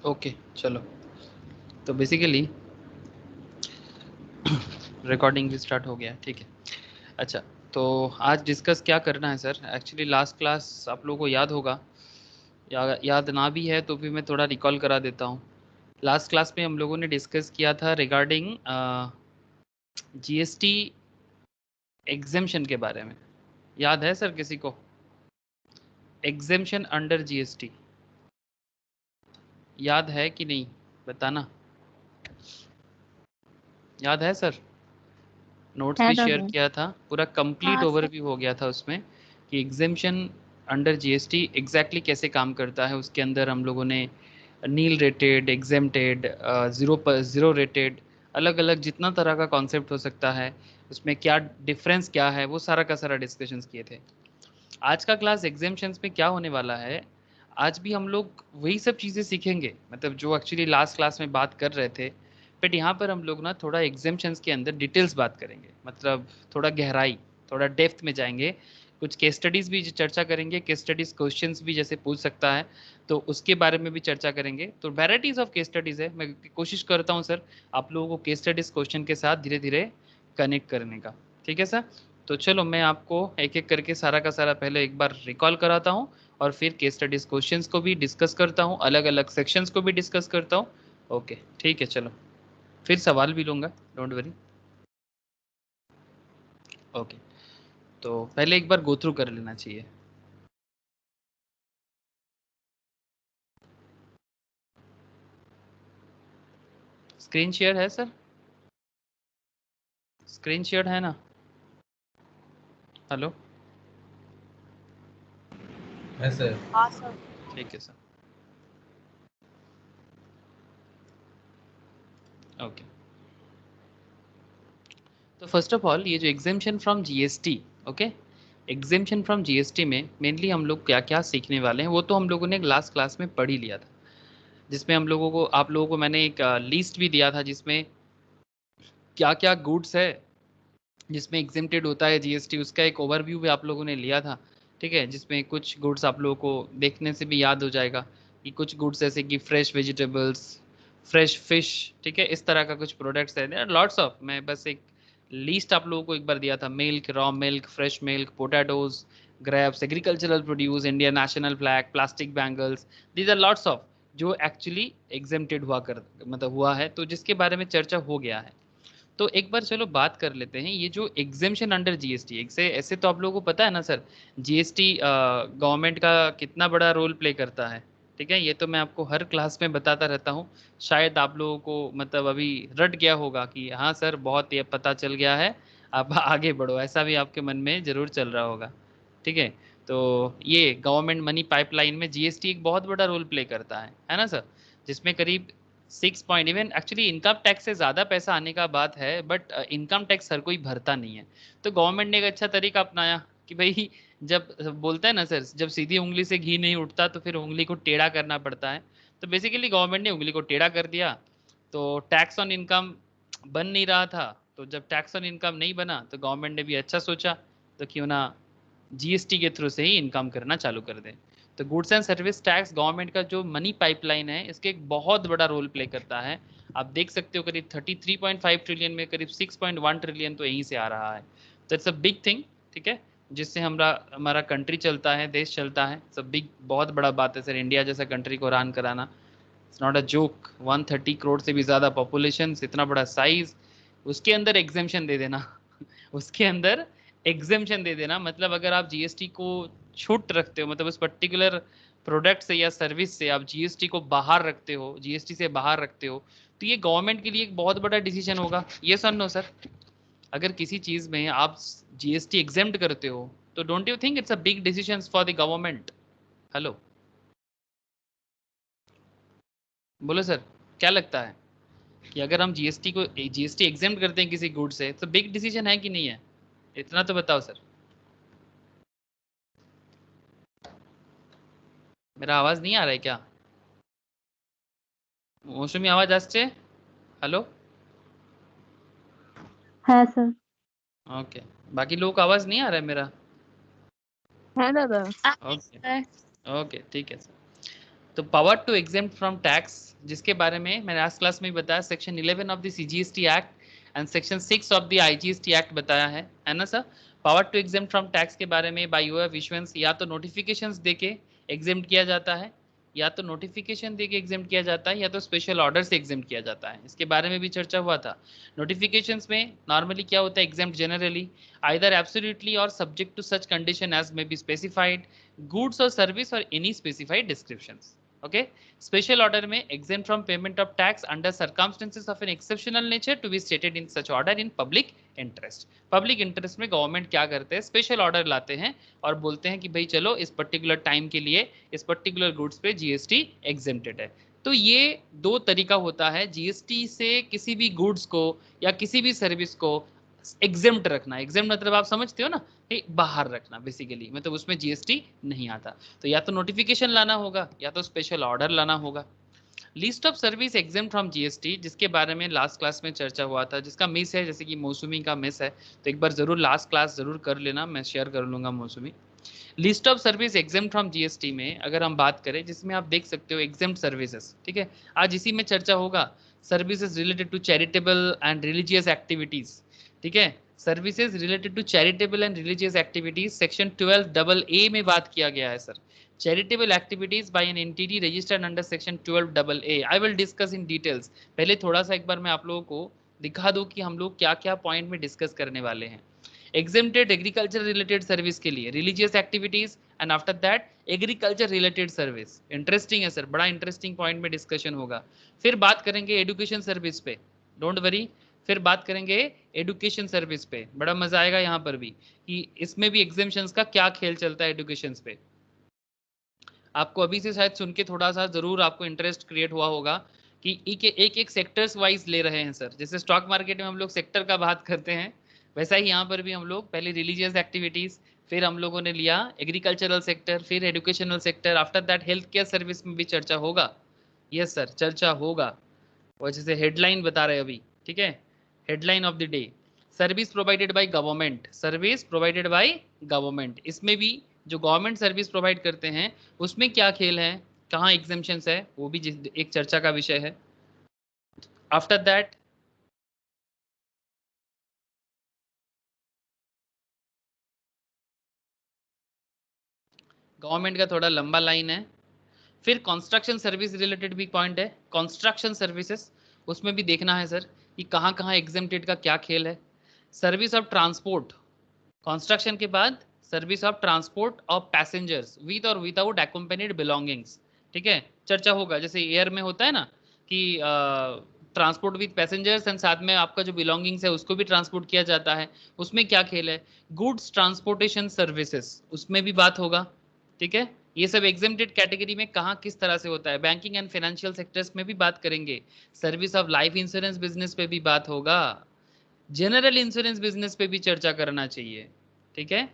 Okay चलो, तो basically recording भी स्टार्ट हो गया, ठीक है। अच्छा, तो आज डिस्कस क्या करना है सर? एक्चुअली लास्ट क्लास आप लोगों को याद होगा, या याद ना भी है तो भी मैं थोड़ा रिकॉल करा देता हूँ। लास्ट क्लास में हम लोगों ने डिस्कस किया था रिगार्डिंग जीएसटी एग्जेम्पशन के बारे में। याद है सर किसी को? एग्जेम्पशन अंडर जीएसटी याद है कि नहीं, बताना। याद है सर? नोट्स है भी शेयर दादा। किया था, पूरा कंप्लीट हाँ सर। ओवरव्यू हो गया था उसमें कि एग्जेम्पशन अंडर जीएसटी एग्जैक्टली कैसे काम करता है। उसके अंदर हम लोगों ने nil rated, exempted, zero rated, अलग अलग जितना तरह का कॉन्सेप्ट हो सकता है, उसमें क्या डिफरेंस क्या है, वो सारा का सारा डिस्कशंस किए थे। आज का क्लास एग्जेम्पशंस में क्या होने वाला है, आज भी हम लोग वही सब चीज़ें सीखेंगे, मतलब जो एक्चुअली लास्ट क्लास में बात कर रहे थे। बट यहाँ पर हम लोग ना थोड़ा एग्जेम्पशंस के अंदर डिटेल्स बात करेंगे, मतलब थोड़ा गहराई, थोड़ा डेप्थ में जाएंगे। कुछ केस स्टडीज़ भी चर्चा करेंगे, केस स्टडीज़ क्वेश्चंस भी जैसे पूछ सकता है तो उसके बारे में भी चर्चा करेंगे। तो वैराइटीज़ ऑफ केस स्टडीज़ है, मैं कोशिश करता हूँ सर आप लोगों को केस स्टडीज़ क्वेश्चन के साथ धीरे धीरे कनेक्ट करने का। ठीक है सर? तो चलो मैं आपको एक एक करके सारा का सारा पहले एक बार रिकॉल कराता हूँ और फिर केस स्टडीज क्वेश्चंस को भी डिस्कस करता हूँ, अलग अलग सेक्शंस को भी डिस्कस करता हूँ। ओके ठीक है, चलो फिर सवाल भी लूँगा, डोंट वरी। ओके, तो पहले एक बार गो थ्रू कर लेना चाहिए। स्क्रीन शेयर है सर? स्क्रीन शेयर है ना? हेलो? है सर। हाँ सर। ठीक है सर, ओके। तो फर्स्ट ऑफ ऑल ये जो exemption from GST, okay, exemption from GST में मेनली हम लोग क्या क्या सीखने वाले हैं वो तो हम लोगों ने लास्ट क्लास में पढ़ ही लिया था, जिसमें हम लोगों को, आप लोगों को मैंने एक लिस्ट भी दिया था जिसमें क्या क्या गुड्स है जिसमें एग्जेम्प्टेड होता है जीएसटी, उसका एक ओवरव्यू भी आप लोगों ने लिया था। ठीक है, जिसमें कुछ गुड्स आप लोगों को देखने से भी याद हो जाएगा कि कुछ गुड्स जैसे कि फ्रेश वेजिटेबल्स, फ्रेश फिश, ठीक है, इस तरह का कुछ प्रोडक्ट्स है, लॉट्स ऑफ। मैं बस एक लिस्ट आप लोगों को एक बार दिया था, milk, raw milk, fresh milk, potatoes, grapes, agricultural produce, Indian national flag, plastic bangles, these are lots of जो एक्चुअली एग्जेम्प्टेड हुआ कर, मतलब हुआ है, तो जिसके बारे में चर्चा हो गया है। तो एक बार चलो बात कर लेते हैं ये जो एग्जेम्पशन अंडर जीएसटी, एक से ऐसे तो आप लोगों को पता है ना सर, जीएसटी गवर्नमेंट का कितना बड़ा रोल प्ले करता है। ठीक है, ये तो मैं आपको हर क्लास में बताता रहता हूँ, शायद आप लोगों को मतलब अभी रट गया होगा कि हाँ सर बहुत ये पता चल गया है, आप आगे बढ़ो, ऐसा भी आपके मन में जरूर चल रहा होगा। ठीक है, तो ये गवर्नमेंट मनी पाइपलाइन में जीएसटी एक बहुत बड़ा रोल प्ले करता है ना सर, जिसमें करीब 6 point, even actually income tax से ज़्यादा पैसा आने का बात है, बट इनकम टैक्स हर कोई भरता नहीं है। तो गवर्नमेंट ने एक अच्छा तरीका अपनाया कि भाई, जब बोलता है ना सर, जब सीधी उंगली से घी नहीं उठता तो फिर उंगली को टेढ़ा करना पड़ता है। तो बेसिकली गवर्नमेंट ने उंगली को टेढ़ा कर दिया, तो टैक्स ऑन इनकम बन नहीं रहा था। तो जब टैक्स ऑन इनकम नहीं बना तो गवर्नमेंट ने भी अच्छा सोचा, तो क्यों ना जीएसटी के थ्रू से ही इनकम करना चालू कर दें। तो goods and service tax government का जो मनी पाइपलाइन है, इसके एक बहुत बड़ा रोल प्ले करता है। आप देख सकते हो करीब 33.5 ट्रिलियन में करीब 6.1 ट्रिलियन तो यहीं से आ रहा है। तो इट्स अ बिग थिंग, ठीक है, जिससे हमारा कंट्री चलता है, देश चलता है। इट्स अ बिग, बहुत बड़ा बात है सर, इंडिया जैसा कंट्री को रन कराना। It's not a joke, 130 crore से भी ज़्यादा पॉपुलेशन, इतना बड़ा साइज, उसके अंदर एग्जेम्पशन दे देना उसके अंदर एग्जेम्पशन दे देना, मतलब अगर आप जीएसटी को छूट रखते हो, मतलब उस पर्टिकुलर प्रोडक्ट से या सर्विस से आप जीएसटी को बाहर रखते हो, जीएसटी से बाहर रखते हो, तो ये गवर्नमेंट के लिए एक बहुत बड़ा डिसीजन होगा। ये सुन लो सर, अगर किसी चीज में आप जीएसटी एग्जेम्प्ट करते हो तो don't you think it's a big decision for the government? Hello, बोलो सर, क्या लगता है कि अगर हम जीएसटी एग्जेम्प्ट करते हैं किसी गुड से, तो बिग डिसीजन है कि नहीं है? इतना तो बताओ सर। मेरा आवाज नहीं आ रहा है क्या? मौसमी आवाज আসছে? हेलो? है सर। ओके, बाकी लोगों का आवाज नहीं आ रहा है मेरा? है दादा। ओके, ओके ठीक है सर। तो power to exempt from tax, जिसके बारे में मैंने लास्ट क्लास में ही बताया, section 11 of the CGST act and section 6 of the IGST act बताया है ना sir. Power to exempt from tax के बारे में बाय वे ऑफ इश्यूएंस या तो नोटिफिकेशंस देके एग्जेम्प्ट किया जाता है, या तो नोटिफिकेशन देके एग्जेम्प्ट किया जाता है, या तो स्पेशल ऑर्डर से एग्जेम्प्ट किया जाता है। इसके बारे में भी चर्चा हुआ था। नोटिफिकेशंस में नॉर्मली क्या होता है, एग्जेम्प्ट जनरली आइदर एब्सोल्युटली और subject to such condition as may be specified, goods और सर्विस और any specified descriptions. Okay, special order में exempt from payment of tax under circumstances of an exceptional nature to be stated in such order in public interest। Public interest में government क्या करते हैं, special order लाते हैं और बोलते हैं कि भाई चलो इस पर्टिकुलर टाइम के लिए इस पर्टिकुलर गुड्स पे जीएसटी एग्जेम्प्टेड है। तो ये दो तरीका होता है जीएसटी से किसी भी गुड्स को या किसी भी सर्विस को एग्जेम्प्ट रखना। एग्जेम्प्ट मतलब आप समझते हो ना, कि बाहर रखना बेसिकली, मतलब उसमें जीएसटी नहीं आता। तो या तो नोटिफिकेशन लाना होगा या तो स्पेशल ऑर्डर लाना होगा। List of service exempt from GST, जिसके बारे में लास्ट क्लास में चर्चा हुआ था, जिसका मिस है, जैसे कि मौसमी का मिस है, तो एक बार जरूर लास्ट क्लास जरूर कर लेना, मैं शेयर कर लूंगा मौसमी। List of service exempt from GST में अगर हम बात करें, जिसमें आप देख सकते हो एग्जेम्प्ट सर्विसेज, ठीक है, आज इसी में चर्चा होगा। Services related to charitable and religious activities, ठीक है, services related to charitable and religious activities section 12 AA में बात किया गया है sir. Charitable activities by an entity registered under section 12 AA, I will discuss in details. पहले थोड़ा सा एक बार मैं आप लोगों को दिखा दूं कि हम लोग क्या क्या पॉइंट में डिस्कस करने वाले हैं। एग्जेम्प्टेड एग्रीकल्चर रिलेटेड सर्विस के लिए religious activities, and after that agriculture related service. Interesting है सर, बड़ा इंटरेस्टिंग पॉइंट में डिस्कशन होगा। फिर बात करेंगे एजुकेशन सर्विस पे, डोंट वरी। फिर बात करेंगे एजुकेशन सर्विस पे, बड़ा मजा आएगा यहाँ पर भी कि इसमें भी एग्जेम्पशंस का क्या खेल चलता है एजुकेशन पे। आपको अभी से शायद सुन के थोड़ा सा जरूर आपको इंटरेस्ट क्रिएट हुआ होगा कि एक एक सेक्टर्स वाइज ले रहे हैं सर। जैसे स्टॉक मार्केट में हम लोग सेक्टर का बात करते हैं, वैसा ही यहाँ पर भी हम लोग पहले रिलीजियस एक्टिविटीज, फिर हम लोगों ने लिया एग्रीकल्चरल सेक्टर, फिर educational sector, after that health care service में भी चर्चा होगा। यस सर, चर्चा होगा। और जैसे हेडलाइन बता रहे अभी, ठीक है, headline of the day, service provided by government, service provided by government. इसमें भी जो गवर्नमेंट सर्विस प्रोवाइड करते हैं उसमें क्या खेल है, कहाँ एग्जेम्पशंस है, वो भी एक चर्चा का विषय है। आफ्टर दैट गवर्नमेंट का थोड़ा लंबा लाइन है। फिर कंस्ट्रक्शन सर्विस रिलेटेड भी पॉइंट है, कंस्ट्रक्शन सर्विसेज, उसमें भी देखना है सर कि कहाँ कहाँ एग्जेम्प्टेड का क्या खेल है। सर्विस ऑफ ट्रांसपोर्ट, कंस्ट्रक्शन के बाद service of transport of passengers with और विदाउट एक्कोम्पेनिड बिलोंगिंग्स, ठीक है, चर्चा होगा। जैसे एयर में होता है ना कि ट्रांसपोर्ट विद पैसेंजर्स एंड साथ में आपका जो बिलोंगिंग्स है उसको भी ट्रांसपोर्ट किया जाता है, उसमें क्या खेल है। गुड्स ट्रांसपोर्टेशन सर्विसेज, उसमें भी बात होगा, ठीक है। ये सब एग्जेम्प्टेड कैटेगरी में कहाँ किस तरह से होता है। बैंकिंग एंड फाइनेंशियल सेक्टर्स में भी बात करेंगे। Service of life insurance business पे भी बात होगा। जनरल इंश्योरेंस बिजनेस पे भी चर्चा करना चाहिए, ठीक है।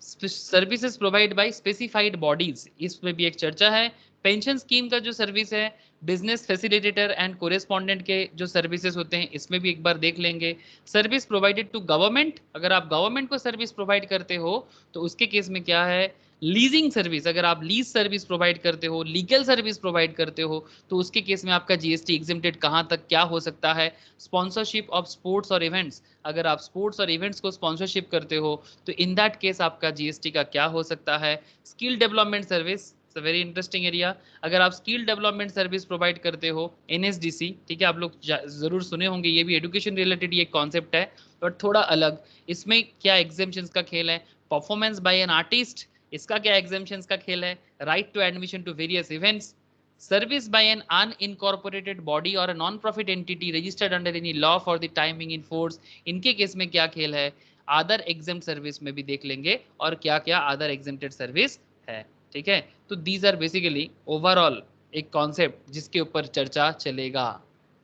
Services provide by specified bodies, इसमें भी एक चर्चा है। पेंशन स्कीम का जो सर्विस है, बिजनेस फैसिलिटेटर एंड कोरेस्पॉन्डेंट के जो सर्विसेज होते हैं इसमें भी एक बार देख लेंगे। सर्विस प्रोवाइडेड टू गवर्नमेंट, अगर आप गवर्नमेंट को सर्विस प्रोवाइड करते हो तो उसके केस में क्या है। लीजिंग सर्विस, अगर आप लीज सर्विस प्रोवाइड करते हो, लीगल सर्विस प्रोवाइड करते हो, तो उसके केस में आपका जीएसटी एग्जेम्प्टेड कहां तक क्या हो सकता है। स्पॉन्सरशिप ऑफ स्पोर्ट्स और इवेंट्स, अगर आप स्पोर्ट्स और इवेंट्स को स्पॉन्सरशिप करते हो तो इन दैट केस आपका जीएसटी का क्या हो सकता है। Skill development service, very interesting area, अगर आप स्किल डेवलपमेंट सर्विस प्रोवाइड करते हो, एनएसडीसी, ठीक है, आप लोग जरूर सुने होंगे, ये भी एजुकेशन रिलेटेड ये कॉन्सेप्ट है बट थोड़ा अलग। इसमें क्या एग्जेम्पशंस का खेल है। परफॉर्मेंस बाय एन आर्टिस्ट, इसका क्या एग्जेम्पशंस का खेल है। Right to admission to various events, service by an unincorporated body or a non-profit entity registered under any law for the timing in force, इनके केस में क्या खेल है। अदर एग्जेम्प्ट सर्विस में भी देख लेंगे और क्या क्या अदर एग्जेम्प्टेड सर्विस है, ठीक है। तो दीज आर बेसिकली ओवरऑल एक कॉन्सेप्ट जिसके ऊपर चर्चा चलेगा।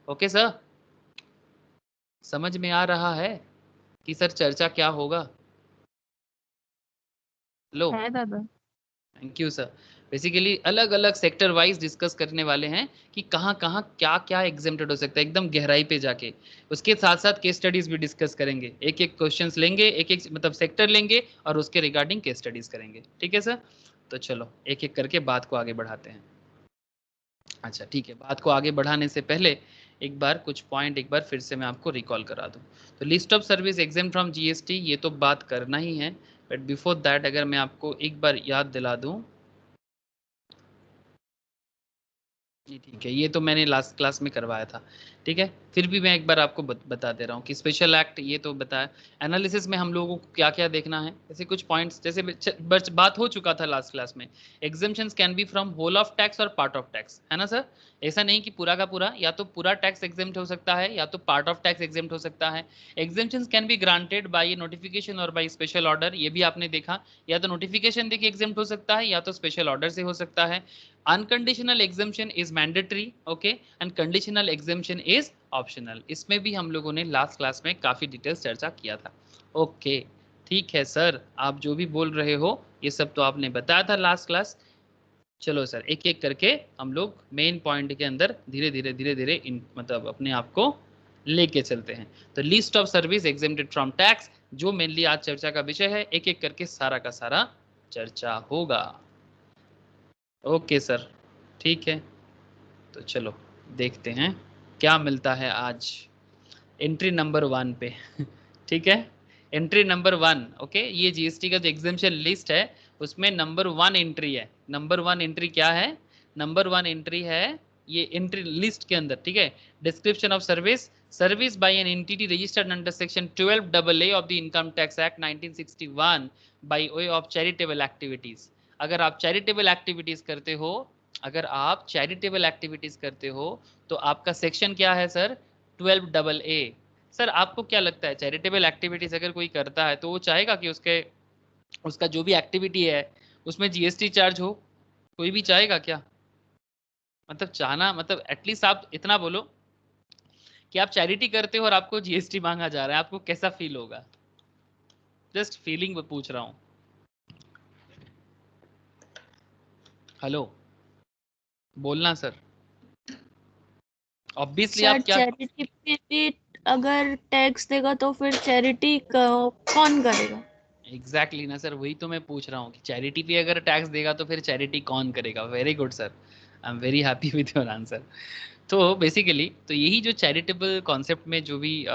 ओके सर, समझ में आ रहा है कि सर चर्चा क्या होगा। लो, है दादा। Thank you sir. बेसिकली अलग अलग सेक्टर वाइज डिस्कस करने वाले हैं कि कहाँ कहाँ क्या क्या एग्जेम्प्टेड हो सकता है, एकदम गहराई पे जाके। उसके साथ साथ केस स्टडीज भी डिस्कस करेंगे, एक एक क्वेश्चंस लेंगे, एक एक मतलब सेक्टर लेंगे और उसके रिगार्डिंग केस स्टडीज करेंगे, ठीक है सर। तो चलो एक एक करके बात को आगे बढ़ाते हैं। अच्छा ठीक है, बात को आगे बढ़ाने से पहले एक बार कुछ पॉइंट एक बार फिर से मैं आपको रिकॉल करा दूं। तो list of service exam from GST ये तो बात करना ही है, बट बिफोर दैट अगर मैं आपको एक बार याद दिला दूं, जी ठीक है, ये तो मैंने लास्ट क्लास में करवाया था। ठीक है, फिर भी मैं एक बार आपको बता दे रहा हूँ कि स्पेशल एक्ट ये तो बताया। एनालिसिस में हम लोगों को क्या क्या देखना है, जैसे कुछ पॉइंट्स, जैसे बात हो चुका था लास्ट क्लास में। Exemptions can be from whole of tax और पार्ट ऑफ टैक्स, है ना सर? ऐसा नहीं कि पूरा का पूरा, या तो पूरा टैक्स एग्जाम्प्ट हो सकता है या तो पार्ट ऑफ टैक्स एग्जाम्प्ट हो सकता है। Exemptions can be granted by A notification और बाय स्पेशल ऑर्डर, ये भी आपने देखा, या तो नोटिफिकेशन देखिए एग्जाम्प्ट हो सकता है या तो स्पेशल ऑर्डर से हो सकता है। Unconditional exemption is mandatory, okay, and conditional exemption is optional. इसमें भी हम लोगों ने लास्ट क्लास में काफी डिटेल्स चर्चा किया था। ओके ठीक है सर, आप जो भी बोल रहे हो ये सब तो आपने बताया था लास्ट क्लास। चलो सर, एक एक करके हम लोग मेन पॉइंट के अंदर धीरे धीरे मतलब अपने आप को लेके चलते हैं। तो list of service exempted from tax, जो मेनली आज चर्चा का विषय है, एक एक करके सारा का सारा चर्चा होगा। ओके सर, ठीक है, तो चलो देखते हैं क्या मिलता है आज एंट्री नंबर 1 पे। ठीक है, एंट्री नंबर 1, ओके, ये जीएसटी का जो एग्जाम्पशन लिस्ट है उसमें नंबर 1 एंट्री है। नंबर 1 एंट्री क्या है? नंबर 1 एंट्री है ये एंट्री लिस्ट के अंदर, ठीक है, description of service, service by an entity registered under section 12AA of the income tax act 1961 bye way of charitable activities. अगर आप चैरिटेबल एक्टिविटीज करते हो, अगर आप चैरिटेबल एक्टिविटीज करते हो तो आपका सेक्शन क्या है सर? 12AA। सर आपको क्या लगता है चैरिटेबल एक्टिविटीज अगर कोई करता है तो वो चाहेगा कि उसका जो भी एक्टिविटी है उसमें जीएसटी चार्ज हो? कोई भी चाहेगा क्या? मतलब चाहना मतलब एटलीस्ट आप इतना बोलो कि आप चैरिटी करते हो और आपको जीएसटी मांगा जा रहा है, आपको कैसा फील होगा? जस्ट फीलिंग पूछ रहा हूँ। हेलो, बोलना सर। ऑब्वियसली सर आप क्या, चैरिटी पे भी अगर टैक्स देगा तो फिर चैरिटी कौन करेगा? एग्जैक्टली ना सर, वही तो मैं पूछ रहा हूँ कि चैरिटी पे अगर टैक्स देगा तो फिर चैरिटी कौन करेगा? Very good sir, I am very happy with your answer. तो बेसिकली तो यही जो चैरिटेबल कॉन्सेप्ट में जो भी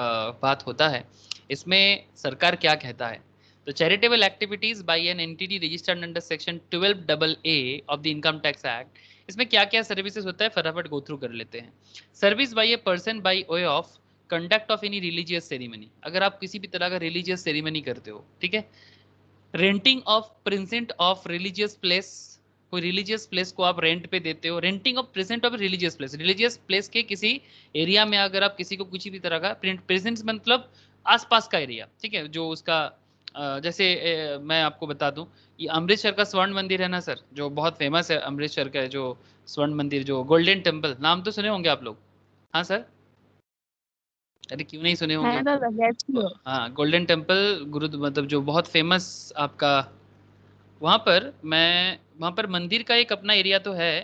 बात होता है, इसमें सरकार क्या कहता है? तो charitable activities by an entity registered under section 12AA of the income tax act, इसमें क्या क्या सर्विसेज होता है फटाफट गो थ्रू कर लेते हैं। Service by a person by way of conduct of any religious ceremony, अगर आप किसी भी तरह का रिलीजियस सेरेमनी करते हो, ठीक है, renting of present of religious place, कोई रिलीजियस प्लेस को आप रेंट पे देते हो, renting of present of religious place, religious place के किसी एरिया में अगर आप किसी को किसी भी तरह का प्रेजेंट मतलब आसपास का एरिया, ठीक है, जो उसका जैसे मैं आपको बता दूं, ये अमृतसर का स्वर्ण मंदिर है ना सर, जो बहुत फेमस है अमृतसर का जो स्वर्ण मंदिर, जो गोल्डन टेम्पल, नाम तो सुने होंगे आप लोग। हाँ सर, अरे क्यों नहीं सुने होंगे? मैंने तो वैसे है। हाँ, गोल्डन टेम्पल गुरु मतलब जो बहुत फेमस आपका, वहां पर मंदिर का एक अपना एरिया तो है,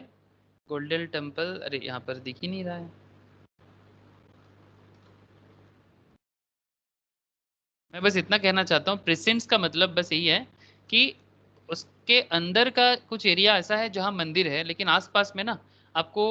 गोल्डन टेम्पल, अरे यहाँ पर दिख ही नहीं रहा है। मैं बस इतना कहना चाहता हूँ, प्रेजेंस का मतलब बस यही है कि उसके अंदर का कुछ एरिया ऐसा है जहाँ मंदिर है, लेकिन आसपास में ना आपको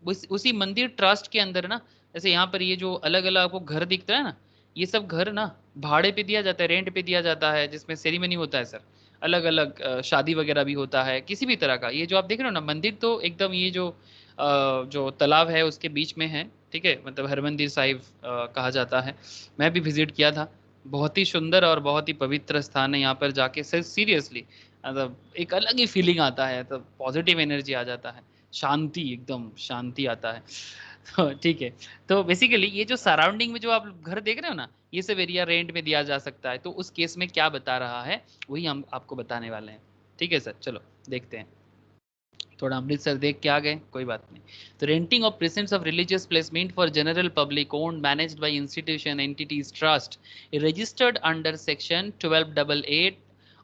उसी मंदिर ट्रस्ट के अंदर ना, जैसे यहाँ पर ये जो अलग अलग आपको घर दिखता है ना, ये सब घर ना भाड़े पे दिया जाता है, रेंट पे दिया जाता है, जिसमें सेरेमनी होता है सर, अलग अलग शादी वगैरह भी होता है किसी भी तरह का। ये जो आप देख रहे हो ना मंदिर, तो एकदम ये जो तालाब है उसके बीच में है, ठीक है, मतलब हरमंदिर साहिब कहा जाता है। मैं भी विजिट किया था, बहुत ही सुंदर और बहुत ही पवित्र स्थान है। यहाँ पर जाके सीरियसली मतलब एक अलग ही फीलिंग आता है, तो पॉजिटिव एनर्जी आ जाता है, शांति, एकदम शांति आता है। तो ठीक है, तो बेसिकली ये जो सराउंडिंग में जो आप घर देख रहे हो ना, ये सब एरिया रेंट में दिया जा सकता है। तो उस केस में क्या बता रहा है वही हम आपको बताने वाले हैं। ठीक है सर, चलो देखते हैं। थोड़ा अमृतसर देख के आ गए, कोई बात नहीं। तो renting of presents of religious placement for general public owned managed by institution entities trust registered under section 12AA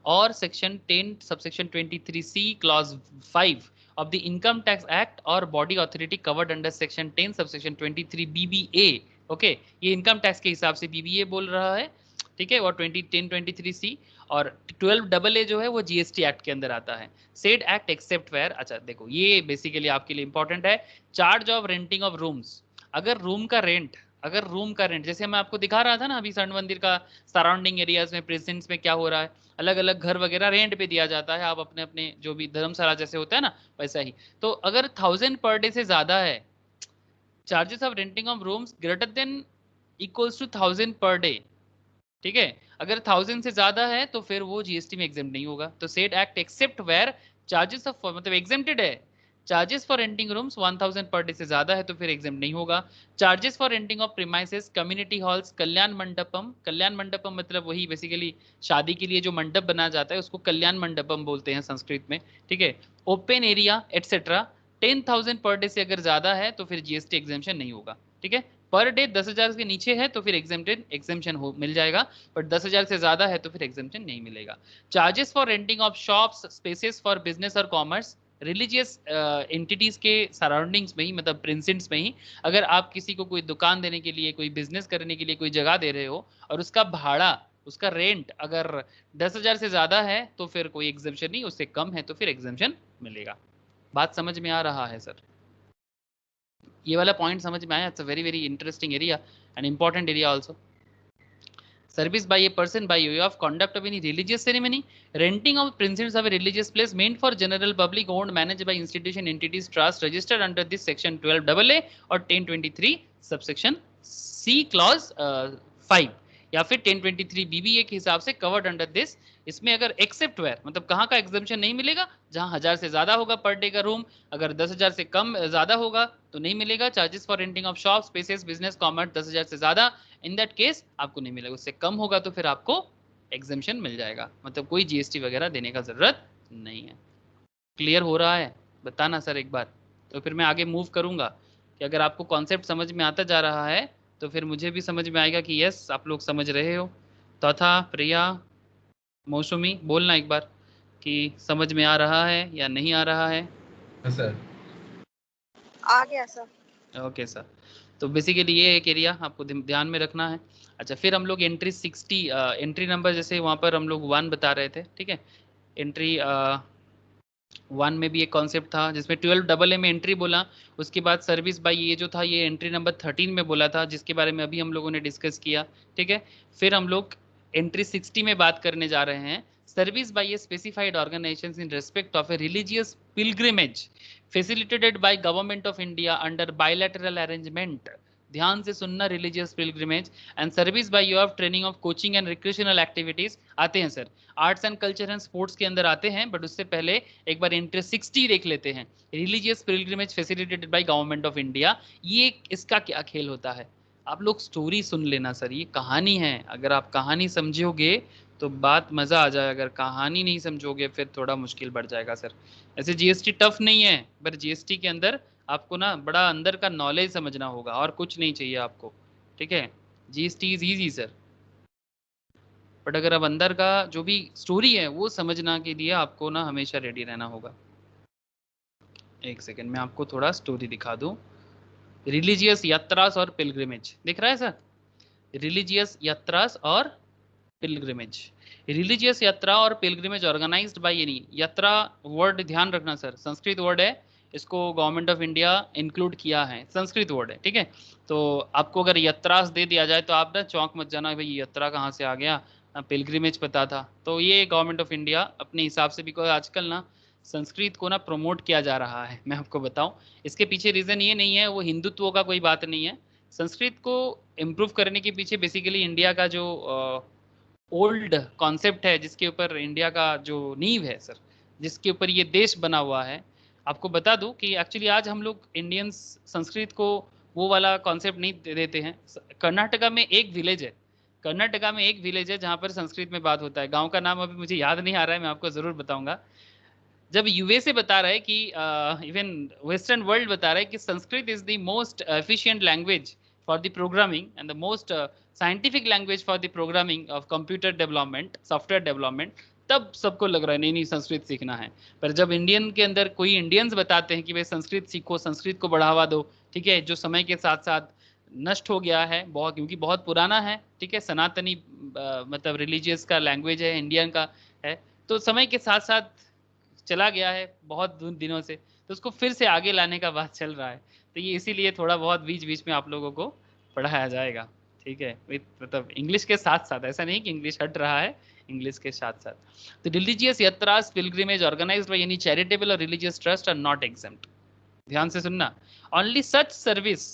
और section 10 subsection 23C clause 5 of the income tax act or body authority covered under section 10 subsection 23 BBA, okay, ये income tax के हिसाब से BBA बोल रहा है। ठीक है, और 1023C और 12AA जो है वो जीएसटी एक्ट के अंदर आता है। सेड एक्ट एक्सेप्ट वेयर, अच्छा देखो ये बेसिकली आपके लिए इंपॉर्टेंट है, charge of renting of rooms, अगर रूम का रेंट जैसे मैं आपको दिखा रहा था ना अभी स्वर्ण मंदिर का सराउंडिंग एरियाज में प्रेजेंट्स में क्या हो रहा है, अलग अलग घर वगैरह रेंट पे दिया जाता है, आप अपने अपने जो भी धर्मशाला जैसे होता है ना वैसा ही। तो अगर 1000 पर डे से ज्यादा है, charges of renting of rooms greater than equals to 1000 per day, ठीक है, अगर 1000 से ज्यादा है तो फिर वो जीएसटी में एग्जेम्प्ट नहीं होगा। तो said act except where charges of, मतलब एग्जेम्प्टेड है, charges for renting rooms 1000 per day से ज्यादा है तो फिर एग्जेम्प्ट नहीं होगा। Charges for renting of premises, community halls, कल्याण मंडपम मतलब वही बेसिकली शादी के लिए जो मंडप बनाया जाता है उसको कल्याण मंडपम बोलते हैं संस्कृत में, ठीक है, open area etcetera 10,000 per day से अगर ज्यादा है तो फिर जीएसटी एग्जेम्पशन नहीं होगा, ठीक है। पर डे 10,000 के नीचे है तो फिर एग्जेम्पशन हो मिल जाएगा, बट 10,000 से ज्यादा है तो फिर एग्जेम्पशन नहीं मिलेगा। Charges for renting of shops spaces for business और कॉमर्स, रिलीजियस एंटिटीज के सराउंडिंग्स में ही, मतलब प्रिंसिडेंट्स में ही, अगर आप किसी को कोई दुकान देने के लिए, कोई बिजनेस करने के लिए कोई जगह दे रहे हो और उसका भाड़ा, उसका रेंट अगर 10,000 से ज्यादा है तो फिर कोई एग्जेम्पशन नहीं, उससे कम है तो फिर एग्जेम्पशन मिलेगा। बात समझ में आ रहा है सर? ये वाला पॉइंट समझ में आया? It's a very very interesting area and important area also. Service by a person by way of conduct of any religious ceremony, renting of premises of a religious place meant for general public, owned, managed by institution, entities, trust registered under this section 12AA or 1023 subsection C clause 5 या फिर 1023BBA के हिसाब से covered under this. इसमें अगर except where मतलब कहाँ का एग्जाम्पशन नहीं मिलेगा, जहां 1000 से ज्यादा होगा पर डे का रूम, अगर 10,000 से कम ज्यादा होगा तो नहीं मिलेगा। Charges for renting of shop spaces business commerce 10,000 से ज्यादा, इन दैट केस आपको नहीं मिलेगा, उससे कम होगा तो फिर आपको एग्जाम्पशन मिल जाएगा, मतलब कोई जीएसटी वगैरह देने का जरूरत नहीं है। क्लियर हो रहा है? बताना सर एक बार, तो फिर मैं आगे मूव करूंगा कि अगर आपको कॉन्सेप्ट समझ में आता जा रहा है तो फिर मुझे भी समझ में आएगा कि यस आप लोग समझ रहे हो। तथा प्रिया, मौसमी बोलना एक बार कि समझ में आ रहा है या नहीं आ रहा है? सर आ गया सर। ओके सर, तो बेसिकली ये एक एरिया आपको ध्यान में रखना है। अच्छा, फिर हम लोग एंट्री 60 एंट्री नंबर जैसे वहाँ पर हम लोग 1 बता रहे थे, ठीक है, एंट्री 1 में भी एक कॉन्सेप्ट था जिसमें 12AA में एंट्री बोला, उसके बाद सर्विस बाय ये जो था ये एंट्री नंबर 13 में बोला था जिसके बारे में अभी हम लोगों ने डिस्कस किया, ठीक है। फिर हम लोग एंट्री 60 में बात करने जा रहे हैं, service by a specified organisation in respect of a religious pilgrimage facilitated by government of India under bilateral arrangement, ध्यान से सुनना, religious pilgrimage and service by way of training of coaching and recreational activities आते हैं sir, arts and culture and sports के अंदर आते हैं, but उससे पहले एक बार एंट्री 60 देख लेते हैं, religious pilgrimage facilitated by government of India. ये इसका क्या खेल होता है, आप लोग स्टोरी सुन लेना सर, ये कहानी है, अगर आप कहानी समझोगे तो बात मजा आ जाए, अगर कहानी नहीं समझोगे फिर थोड़ा मुश्किल बढ़ जाएगा सर। ऐसे जीएसटी टफ नहीं है, पर जीएसटी के अंदर आपको ना बड़ा अंदर का नॉलेज समझना होगा और कुछ नहीं चाहिए आपको, ठीक है। GST is easy sir, but अगर अब अंदर का जो भी स्टोरी है वो समझना के लिए आपको ना हमेशा रेडी रहना होगा। एक सेकेंड मैं आपको थोड़ा स्टोरी दिखा दूं। रिलीजियस यात्रास और पिलग्रिमेज दिख रहा है सर, रिलीजियस यात्रास और पिलग्रिमेज, रिलीजियस यात्रा और पिलग्रिमेज ऑर्गेनाइज्ड बाय एनी, यात्रा वर्ड ध्यान रखना सर, संस्कृत वर्ड है, इसको गवर्नमेंट ऑफ इंडिया इंक्लूड किया है, संस्कृत वर्ड है, ठीक है। तो आपको अगर यात्रास दे दिया जाए तो आप ना चौंक मत जाना भाई यात्रा कहाँ से आ गया, पिलग्रिमेज पता था, तो ये गवर्नमेंट ऑफ इंडिया अपने हिसाब से, बिकॉज आजकल ना संस्कृत को ना प्रमोट किया जा रहा है, मैं आपको बताऊं इसके पीछे रीज़न ये नहीं है, वो हिंदुत्व का कोई बात नहीं है, संस्कृत को इम्प्रूव करने के पीछे बेसिकली इंडिया का जो ओल्ड कॉन्सेप्ट है, जिसके ऊपर इंडिया का जो नींव है सर, जिसके ऊपर ये देश बना हुआ है, आपको बता दूं कि एक्चुअली आज हम लोग इंडियंस संस्कृत को वो वाला कॉन्सेप्ट नहीं देते हैं। कर्नाटका में एक विलेज है, कर्नाटका में एक विलेज है जहाँ पर संस्कृत में बात होता है, गांव का नाम अभी मुझे याद नहीं आ रहा है, मैं आपको ज़रूर बताऊंगा। जब यूएसए बता रहा है कि इवन वेस्टर्न वर्ल्ड बता रहा है कि Sanskrit is the most efficient language for the programming and the most scientific language for the programming of computer development, software development, तब सबको लग रहा है नहीं नहीं संस्कृत सीखना है। पर जब इंडियन के अंदर कोई इंडियंस बताते हैं कि भाई संस्कृत सीखो, संस्कृत को बढ़ावा दो, ठीक है, जो समय के साथ साथ नष्ट हो गया है बहुत, क्योंकि बहुत पुराना है, ठीक है, सनातनी मतलब रिलीजियस का लैंग्वेज है, इंडियन का है, तो समय के साथ साथ चला गया है बहुत दिनों से, तो उसको फिर से आगे लाने का बात चल रहा है। तो ये इसीलिए थोड़ा बहुत बीच बीच में आप लोगों को पढ़ाया जाएगा, ठीक है, मतलब इंग्लिश के साथ साथ, ऐसा नहीं कि इंग्लिश हट रहा है, इंग्लिश के साथ साथ। तो रिलीजियस यात्रास pilgrimage organised by any charitable और religious trust are not exempt. ध्यान से सुनना, ओनली सच सर्विस,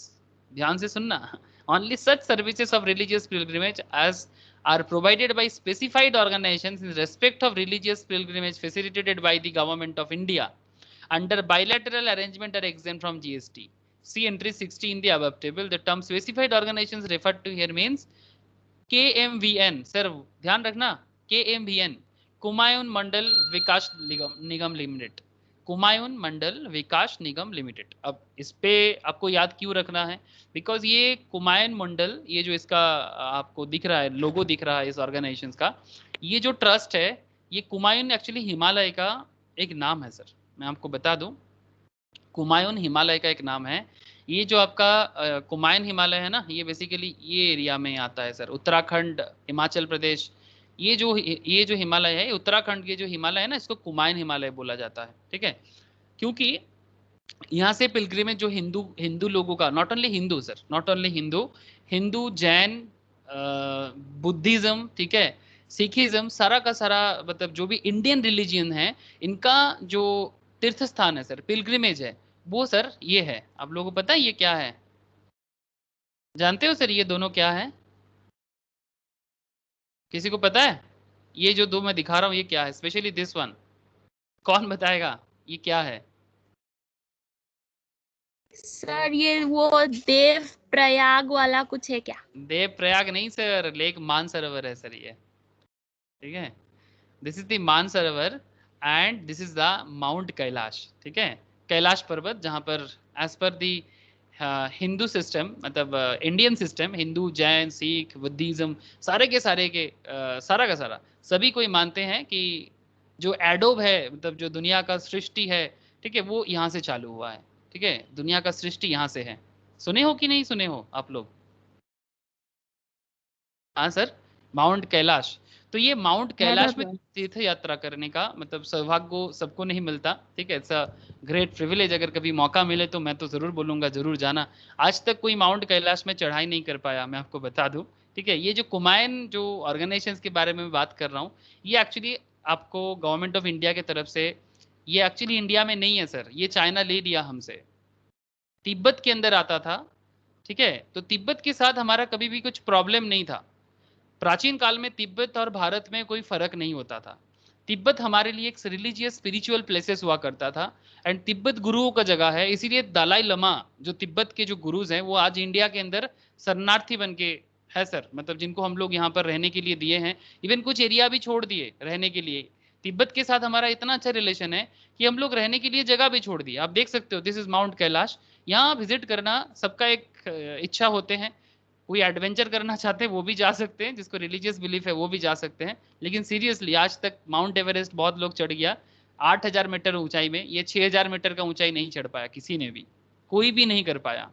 ध्यान से सुनना, only such services of religious pilgrimage as are provided by specified organizations in respect of religious pilgrimage facilitated by the government of India under bilateral arrangement are exempt from GST. See entry 60 in the above table. The term specified organizations referred to here means KMVN. Sir ध्यान रखना, KMVN, कुमायून मंडल Vikas Nigam limited, कुमायून मंडल Vikas Nigam limited. अब इस पे आपको याद क्यों रखना है, बिकॉज ये कुमायून मंडल, ये जो इसका आपको दिख रहा है, लोगो दिख रहा है इस ऑर्गेनाइजेशन का, ये जो ट्रस्ट है, ये कुमायून एक्चुअली हिमालय का एक नाम है सर, मैं आपको बता दूं, कुमायून हिमालय का एक नाम है। ये जो आपका कुमायून हिमालय है ना, ये बेसिकली ये एरिया में आता है सर, उत्तराखंड, हिमाचल प्रदेश, ये जो हिमालय है, उत्तराखंड के जो हिमालय है ना, इसको कुमायून हिमालय बोला जाता है, ठीक है, क्योंकि यहाँ से पिलग्रिमेज जो हिंदू हिंदू लोगों का, not only Hindu sir, not only Hindu, Hindu, Jain, Buddhism, ठीक है, सिखिज्म, सारा का सारा, मतलब जो भी इंडियन रिलीजियन है, इनका जो तीर्थ स्थान है सर, पिलग्रिमेज है, वो सर ये है। आप लोगों को पता है ये क्या है, जानते हो सर ये दोनों क्या है, किसी को पता है? ये जो दो मैं दिखा रहा हूँ ये क्या है, स्पेशली दिस वन, कौन बताएगा ये क्या है? सर ये वो देव प्रयाग वाला कुछ है क्या? देव प्रयाग नहीं सर, लेक मानसरोवर है सर ये, ठीक है, this is the Mansarovar and this is the mount Kailash, ठीक है, कैलाश पर्वत, जहां पर एज पर दी हिंदू सिस्टम, मतलब Indian system, Hindu, Jain, Sikh, Buddhism, सारे के सारे के सारा का सारा सभी कोई मानते हैं कि जो एडोब है, मतलब जो दुनिया का सृष्टि है, ठीक है, वो यहाँ से चालू हुआ है, ठीक है, दुनिया का सृष्टि यहाँ से है। सुने हो कि नहीं सुने हो आप लोग? हाँ सर, माउंट कैलाश। तो ये माउंट कैलाश में तीर्थ यात्रा करने का मतलब सौभाग्य सबको नहीं मिलता, ठीक है, इट्स ग्रेट प्रिविलेज, अगर कभी मौका मिले तो मैं तो जरूर बोलूंगा जरूर जाना। आज तक कोई माउंट कैलाश में चढ़ाई नहीं कर पाया, मैं आपको बता दूं, ठीक है। ये जो कुमायून जो ऑर्गेनाइजेशंस के बारे में बात कर रहा हूँ, ये एक्चुअली आपको गवर्नमेंट ऑफ इंडिया की तरफ से, ये एक्चुअली इंडिया में नहीं है सर, ये चाइना ले लिया हमसे, तिब्बत के अंदर आता था, ठीक है, तो तिब्बत के साथ हमारा कभी भी कुछ प्रॉब्लम नहीं था। प्राचीन काल में तिब्बत और भारत में कोई फर्क नहीं होता था। तिब्बत हमारे लिए एक रिलीजियस स्पिरिचुअल प्लेसेस हुआ करता था, एंड तिब्बत गुरुओं का जगह है, इसीलिए दलाई लमा जो तिब्बत के जो गुरुज हैं, वो आज इंडिया के अंदर शरणार्थी बन के है सर, मतलब जिनको हम लोग यहाँ पर रहने के लिए दिए हैं, इवन कुछ एरिया भी छोड़ दिए रहने के लिए। तिब्बत के साथ हमारा इतना अच्छा रिलेशन है कि हम लोग रहने के लिए जगह भी छोड़ दी। आप देख सकते हो, दिस इज माउंट कैलाश, यहाँ विजिट करना सबका एक इच्छा होते हैं, कोई एडवेंचर करना चाहते हैं वो भी जा सकते हैं, जिसको रिलीजियस बिलीफ है वो भी जा सकते हैं, लेकिन सीरियसली आज तक माउंट एवरेस्ट बहुत लोग चढ़ गया 8,000 मीटर ऊंचाई में, ये 6,000 मीटर का ऊंचाई नहीं चढ़ पाया, किसी ने भी, कोई भी नहीं कर पाया।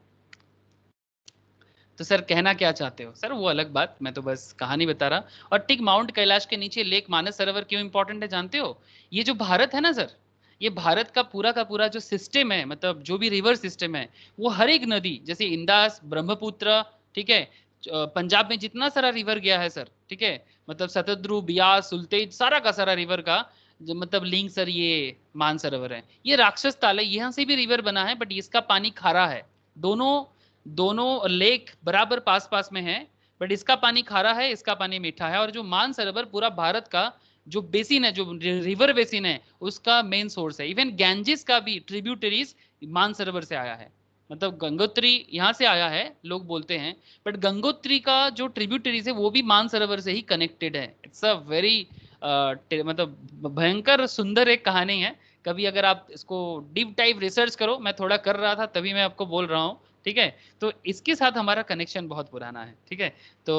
तो सर कहना क्या चाहते हो सर, वो अलग बात, मैं तो बस कहानी बता रहा। और ठीक माउंट कैलाश के नीचे लेक मानस सरोवर क्यों इंपॉर्टेंट है जानते हो? ये जो भारत है ना सर, ये भारत का पूरा जो सिस्टम है, मतलब जो भी रिवर सिस्टम है, वो हर एक नदी, जैसे इंदास, ब्रह्मपुत्र, ठीक है, पंजाब में जितना सारा रिवर गया है सर, ठीक है, मतलब सतद्रु, बियास, सुल्तेज, सारा का सारा रिवर का मतलब लिंक सर ये मानसरोवर है। ये राक्षस ताल है, यहाँ से भी रिवर बना है, बट इसका पानी खारा है, दोनों दोनों लेक बराबर पास पास में है, बट इसका पानी खारा है, इसका पानी मीठा है। और जो मानसरोवर पूरा भारत का जो बेसिन है, जो रिवर बेसिन है, उसका मेन सोर्स है। इवन गैंजिस का भी ट्रिब्यूटरीज मानसरोवर से आया है, मतलब गंगोत्री यहाँ से आया है लोग बोलते हैं, बट गंगोत्री का जो ट्रिब्यूटरीज है वो भी मानसरोवर से ही कनेक्टेड है। इट्स अ वेरी मतलब भयंकर सुंदर एक कहानी है, कभी अगर आप इसको डीप टाइप रिसर्च करो, मैं थोड़ा कर रहा था तभी मैं आपको बोल रहा हूँ, ठीक है। तो इसके साथ हमारा कनेक्शन बहुत पुराना है, ठीक है। तो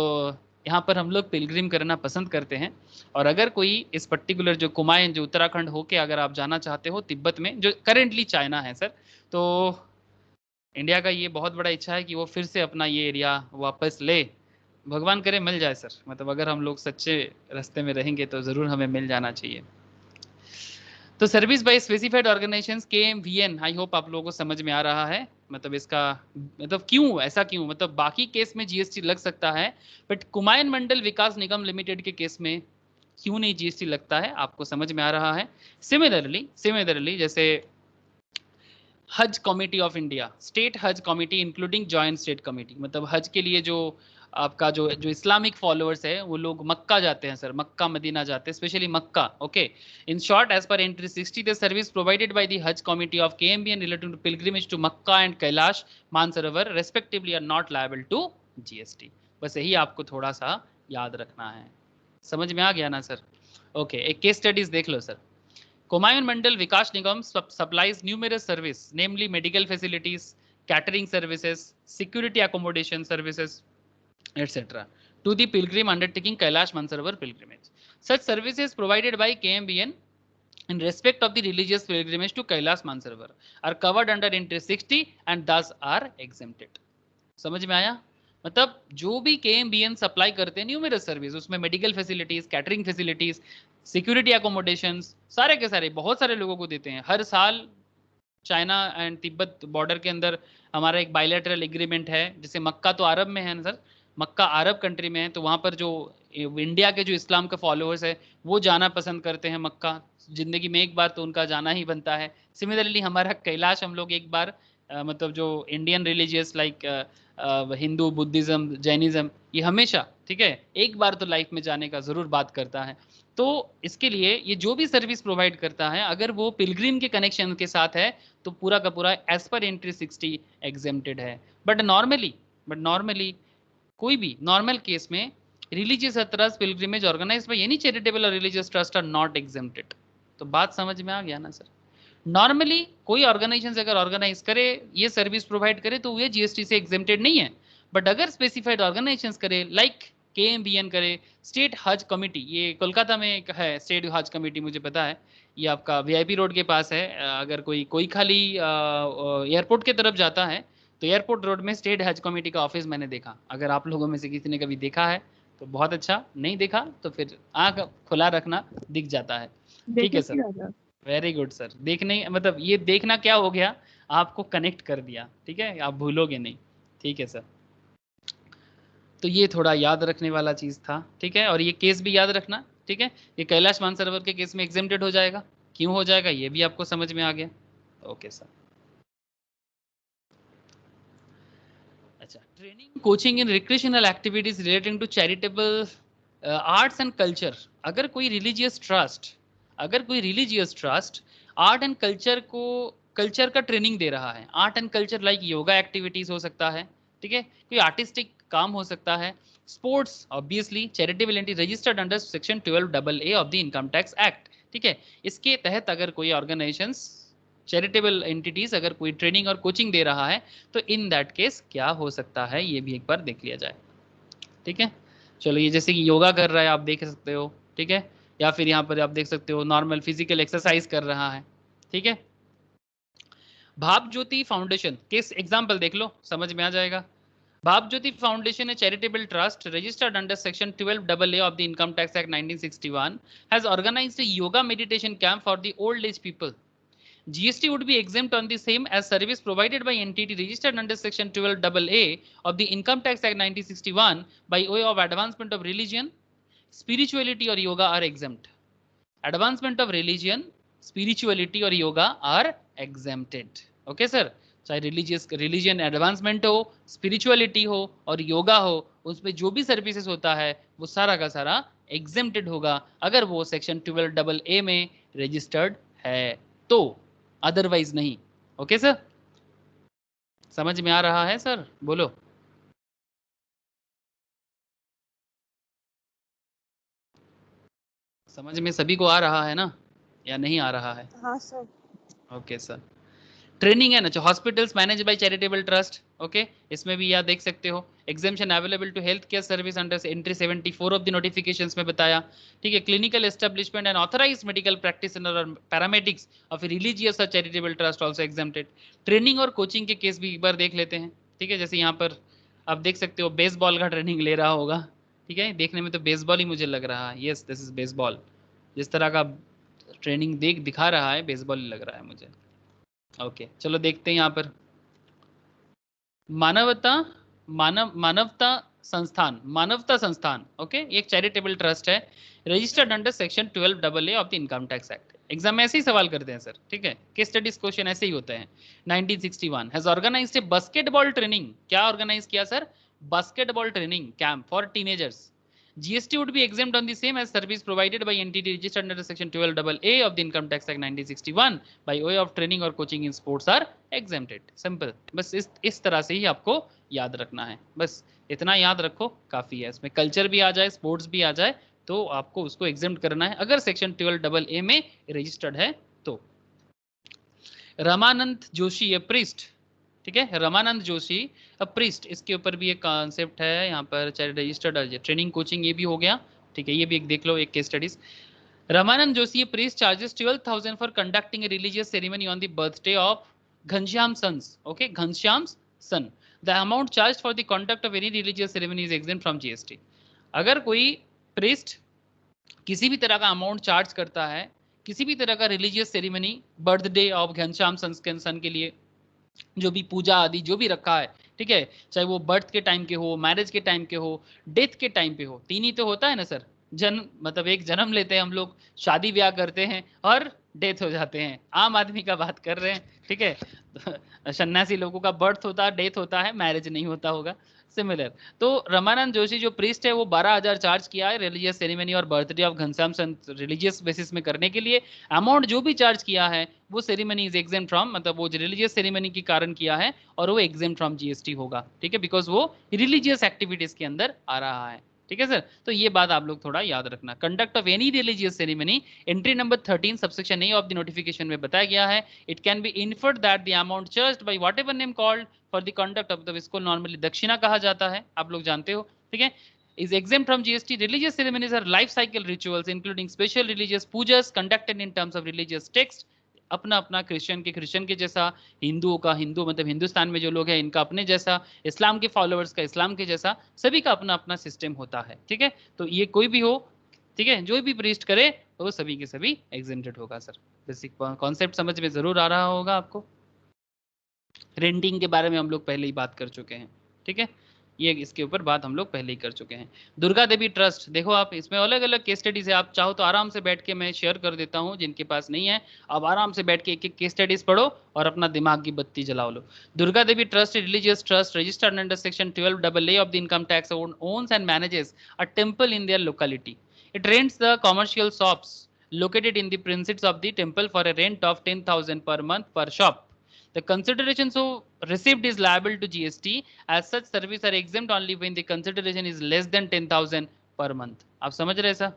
यहाँ पर हम लोग पिलग्रिम करना पसंद करते हैं। और अगर कोई इस पर्टिकुलर जो कुमायून जो उत्तराखंड होके अगर आप जाना चाहते हो तिब्बत में, जो करेंटली चाइना है सर, तो इंडिया का ये बहुत बड़ा इच्छा है कि वो फिर से अपना ये एरिया वापस ले। भगवान करे मिल जाए सर, मतलब अगर हम लोग सच्चे रास्ते में रहेंगे तो ज़रूर हमें मिल जाना चाहिए। तो service by specified organisations KMVN, I hope आप लोगों को समझ में आ रहा है। मतलब इसका मतलब क्यों ऐसा क्यों, मतलब बाकी केस में GST लग सकता है बट कुमायन मंडल विकास निगम लिमिटेड के केस में क्यों नहीं GST लगता है, आपको समझ में आ रहा है। सिमिलरली जैसे हज कमेटी ऑफ इंडिया, स्टेट हज committee including joint state committee, मतलब हज के लिए जो आपका जो जो इस्लामिक फॉलोअर्स है वो लोग मक्का जाते हैं सर, मक्का मदीना जाते हैं, specially Mecca. Okay, in short as पर entry 60 the service provided by the Haj committee of KMBN related to pilgrimage to Mecca and Kailash Mansarovar respectively are not liable to GST। बस यही आपको थोड़ा सा याद रखना है। समझ में आ गया ना सर? ओके, एक केस स्टडीज देख लो sir. Komayan Mandal Vikas Nigam supplies numerous services, namely medical facilities, catering services, security accommodation services, etc., to the pilgrim undertaking Kailash Mansarovar pilgrimage. Such services provided by KMBN in respect of the religious pilgrimage to Kailash Mansarovar are covered under Entry 60 and thus are exempted. समझ में आया? मतलब जो भी KMBN supply करते हैं numerous service, उसमें medical facilities, catering facilities, security accommodations, सारे के सारे बहुत सारे लोगों को देते हैं। हर साल चाइना एंड तिब्बत बॉर्डर के अंदर हमारा एक बायलैटरल एग्रीमेंट है, जैसे मक्का तो अरब में है ना सर, मक्का अरब कंट्री में है, तो वहाँ पर जो इंडिया के जो इस्लाम के फॉलोअर्स है वो जाना पसंद करते हैं मक्का, जिंदगी में एक बार तो उनका जाना ही बनता है। सिमिलरली हमारा कैलाश हम लोग एक बार मतलब जो Indian religious like Hindu, Buddhism, Jainism, ये हमेशा ठीक है एक बार तो लाइफ में जाने का जरूर बात करता है। तो इसके लिए ये जो भी सर्विस प्रोवाइड करता है अगर वो पिलग्रिम के कनेक्शन के साथ है तो पूरा का पूरा एज पर एंट्री 60 एग्जेम्प्टेड है। बट नॉर्मली कोई भी नॉर्मल केस में religious trust pilgrimage organised by any charitable और religious trust are not exempted. तो बात समझ में आ गया ना सर? नॉर्मली कोई ऑर्गेनाइजेशन अगर ऑर्गेनाइज करे, ये सर्विस प्रोवाइड करे तो ये GST से एग्जेम्प्टेड नहीं है। बट अगर स्पेसिफाइड ऑर्गेनाइजेशन करे लाइक KMBN करे, स्टेट हज कमेटी, ये कोलकाता में एक है स्टेट हज कमेटी, मुझे पता है ये आपका VIP रोड के पास है। अगर कोई खाली एयरपोर्ट की तरफ जाता है तो एयरपोर्ट रोड में स्टेट हज कमेटी का ऑफिस मैंने देखा। अगर आप लोगों में से किसी ने कभी देखा है तो बहुत अच्छा, नहीं देखा तो फिर आंख खुला रखना, दिख जाता है। ठीक है देखे सर, थे दादा। Very good sir. देखने मतलब ये देखना क्या हो गया, आपको कनेक्ट कर दिया, ठीक है, आप भूलोगे नहीं। ठीक है सर, तो ये थोड़ा याद रखने वाला चीज था, ठीक है। और ये केस भी याद रखना, ठीक है। ये कैलाश मानसरोवर के केस में एग्जेम्प्टेड हो जाएगा, क्यों हो जाएगा ये भी आपको समझ में आ गया। Okay sir. अच्छा, training coaching in recreational activities relating to charitable arts and culture. अगर कोई religious trust art and culture का ट्रेनिंग दे रहा है, art and culture like yoga activities हो सकता है, ठीक है, कोई आर्टिस्टिक काम हो सकता है, sports, obviously charitable entity registered under section 12AA of the income tax act, ठीक है। इसके तहत अगर कोई ऑर्गेनाइजेशन चैरिटेबल एंटिटीज अगर कोई ट्रेनिंग और कोचिंग दे रहा है तो इन दैट केस क्या हो सकता है ये भी एक बार देख लिया जाए, ठीक है। चलो, ये जैसे कि योगा कर रहा है आप देख सकते हो, ठीक है, या फिर यहाँ पर आप देख सकते हो नॉर्मल फिजिकल एक्सरसाइज कर रहा है, ठीक है। भाव ज्योति फाउंडेशन केस एग्जाम्पल देख लो, समझ में आ जाएगा। Bhav Jyoti foundation a charitable trust registered under section 12AA of the income tax act 1961 has organised a yoga meditation camp for the old age people. GST would be exempt on the same as service provided by entity registered under section 12AA of the income tax act 1961 by way of advancement of religion, spirituality or yoga are exempt. Advancement of religion, spirituality और yoga are exempted. Okay sir, चाहे religion advancement हो, spirituality हो और योगा हो, उसमें जो भी services होता है वो सारा का सारा एग्जेम्प्टेड होगा अगर वो सेक्शन 12AA में रजिस्टर्ड है तो, अदरवाइज नहीं। ओके सर, समझ में आ रहा है सर? बोलो। समझ में सभी को आ रहा है ना, या नहीं आ रहा है? हाँ सर। Okay sir. ट्रेनिंग है ना, hospitals managed by charitable trust, okay, इसमें भी यह देख सकते हो। Exemption available to health care service under entry 74 of the notifications में बताया, ठीक है। Clinical establishment and authorised medical practitioner और पैरामेडिक्स ऑफ रिलीजियस और charitable trust also exempted. Training और कोचिंग के केस भी एक बार देख लेते हैं, ठीक है। जैसे यहाँ पर आप देख सकते हो बेसबॉल का ट्रेनिंग ले रहा होगा, ठीक है, देखने में तो बेसबॉल ही मुझे लग रहा है, यस दिस इज बेसबॉल, जिस तरह का ट्रेनिंग दिखा रहा है बेसबॉल ही लग रहा है मुझे, ओके। चलो देखते हैं यहाँ पर मानवता संस्थान, ओके, ये एक चैरिटेबल ट्रस्ट है, registered under section 12AA of the income tax act. Exam में ऐसे ही सवाल करते हैं सर, ठीक है, केस स्टडीज क्वेश्चन ऐसे ही होते हैं। 1961 has organised a basketball training, क्या ऑर्गेनाइज किया sir, basketball training camp for teenagers. GST would be exempt on the same as service provided by entity registered under section 12AA of the Income Tax Act 1961 by way of training or coaching in sports are exempted. Simple. बस इस तरह से ही आपको याद रखना है, बस इतना याद रखो काफी है। इसमें कल्चर भी आ जाए, स्पोर्ट्स भी आ जाए, तो आपको उसको एग्जेम्प्ट करना है अगर सेक्शन 12AA में रजिस्टर्ड है तो। रमानंद जोशी ए प्रिस्ट, ठीक है, रमानंद जोशी अ प्रिस्ट, इसके ऊपर भी एक कॉन्सेप्ट है यहाँ पर, चाहे रजिस्टर्ड ट्रेनिंग कोचिंग ये भी हो गया, ठीक है, ये भी एक देख लो, एक case studies. Ramanand Joshi priest charges 12,000 for conducting a religious ceremony on the birthday of Ghanshyam sons, okay, Ghanshyam son. The amount charge for the conduct of any religious ceremony is exempt from GST। अगर कोई प्रीस्ट किसी भी तरह का amount charge करता है किसी भी तरह का religious ceremony birthday of Ghanshyam son के लिए, जो भी पूजा आदि जो भी रखा है, ठीक है, चाहे वो बर्थ के टाइम के हो, मैरिज के टाइम के हो, डेथ के टाइम पे हो, तीन ही तो होता है ना सर, जन्म मतलब एक जन्म लेते हैं हम लोग, शादी ब्याह करते हैं और डेथ हो जाते हैं, आम आदमी का बात कर रहे हैं, ठीक है। सन्यासी लोगों का बर्थ होता है, डेथ होता है, मैरिज नहीं होता होगा, सिमिलर। तो रमानंद जोशी जो प्रीस्ट है वो 12,000 चार्ज किया है रिलीजियस सेरेमनी और birthday of Ghanshyam Sant religious basis में करने के लिए। अमाउंट जो भी चार्ज किया है वो सेरेमनी इज एग्जेम्प्ट फ्रॉम, मतलब वो रिलीजियस सेरेमनी के कारण किया है और वो एग्जेम्प्ट फ्रॉम GST होगा, ठीक है, बिकॉज वो रिलीजियस एक्टिविटीज के अंदर आ रहा है, ठीक है सर। तो ये बात आप लोग थोड़ा याद रखना। Conduct of any religious ceremony, entry number 13 subsection A of the notification में बताया गया है, it can be inferred that the amount charged bye whatever name called for the conduct of, इसको नॉर्मली दक्षिणा कहा जाता है, आप लोग जानते हो, ठीक है, is exempt from GST. Religious ceremonies are life cycle rituals including special religious pujas conducted in terms of religious text. अपना अपना क्रिश्चियन के जैसा, हिंदुओं का हिंदू मतलब हिंदुस्तान में जो लोग हैं इनका अपने जैसा, इस्लाम के फॉलोअर्स का इस्लाम के जैसा, सभी का अपना अपना सिस्टम होता है, ठीक है। तो ये कोई भी हो, ठीक है, जो भी प्रीस्ट करे तो वो सभी के सभी एग्जेम्प्टेड होगा सर। बेसिक कॉन्सेप्ट समझ में जरूर आ रहा होगा आपको। रेंटिंग के बारे में हम लोग पहले ही बात कर चुके हैं, ठीक है, ये इसके ऊपर बात हम लोग पहले ही कर चुके हैं। दुर्गा देवी ट्रस्ट देखो आप, इसमें अलग अलग केस स्टडीज है, आप चाहो तो आराम से बैठ के मैं शेयर कर देता हूँ, जिनके पास नहीं है अब आराम से बैठ के एक एक केस स्टडीज पढ़ो और अपना दिमाग की बत्ती जला लो। Durga Devi trust religious trust registered under section 12AA of the income tax owns and manages a temple in their locality. It rents the commercial shops located in the premises of the temple for a rent of 10,000 per month per shop. The consideration so received is liable to GST. As such, service are exempt only when the consideration is less than 10,000 per month. आप समझ रहे sir?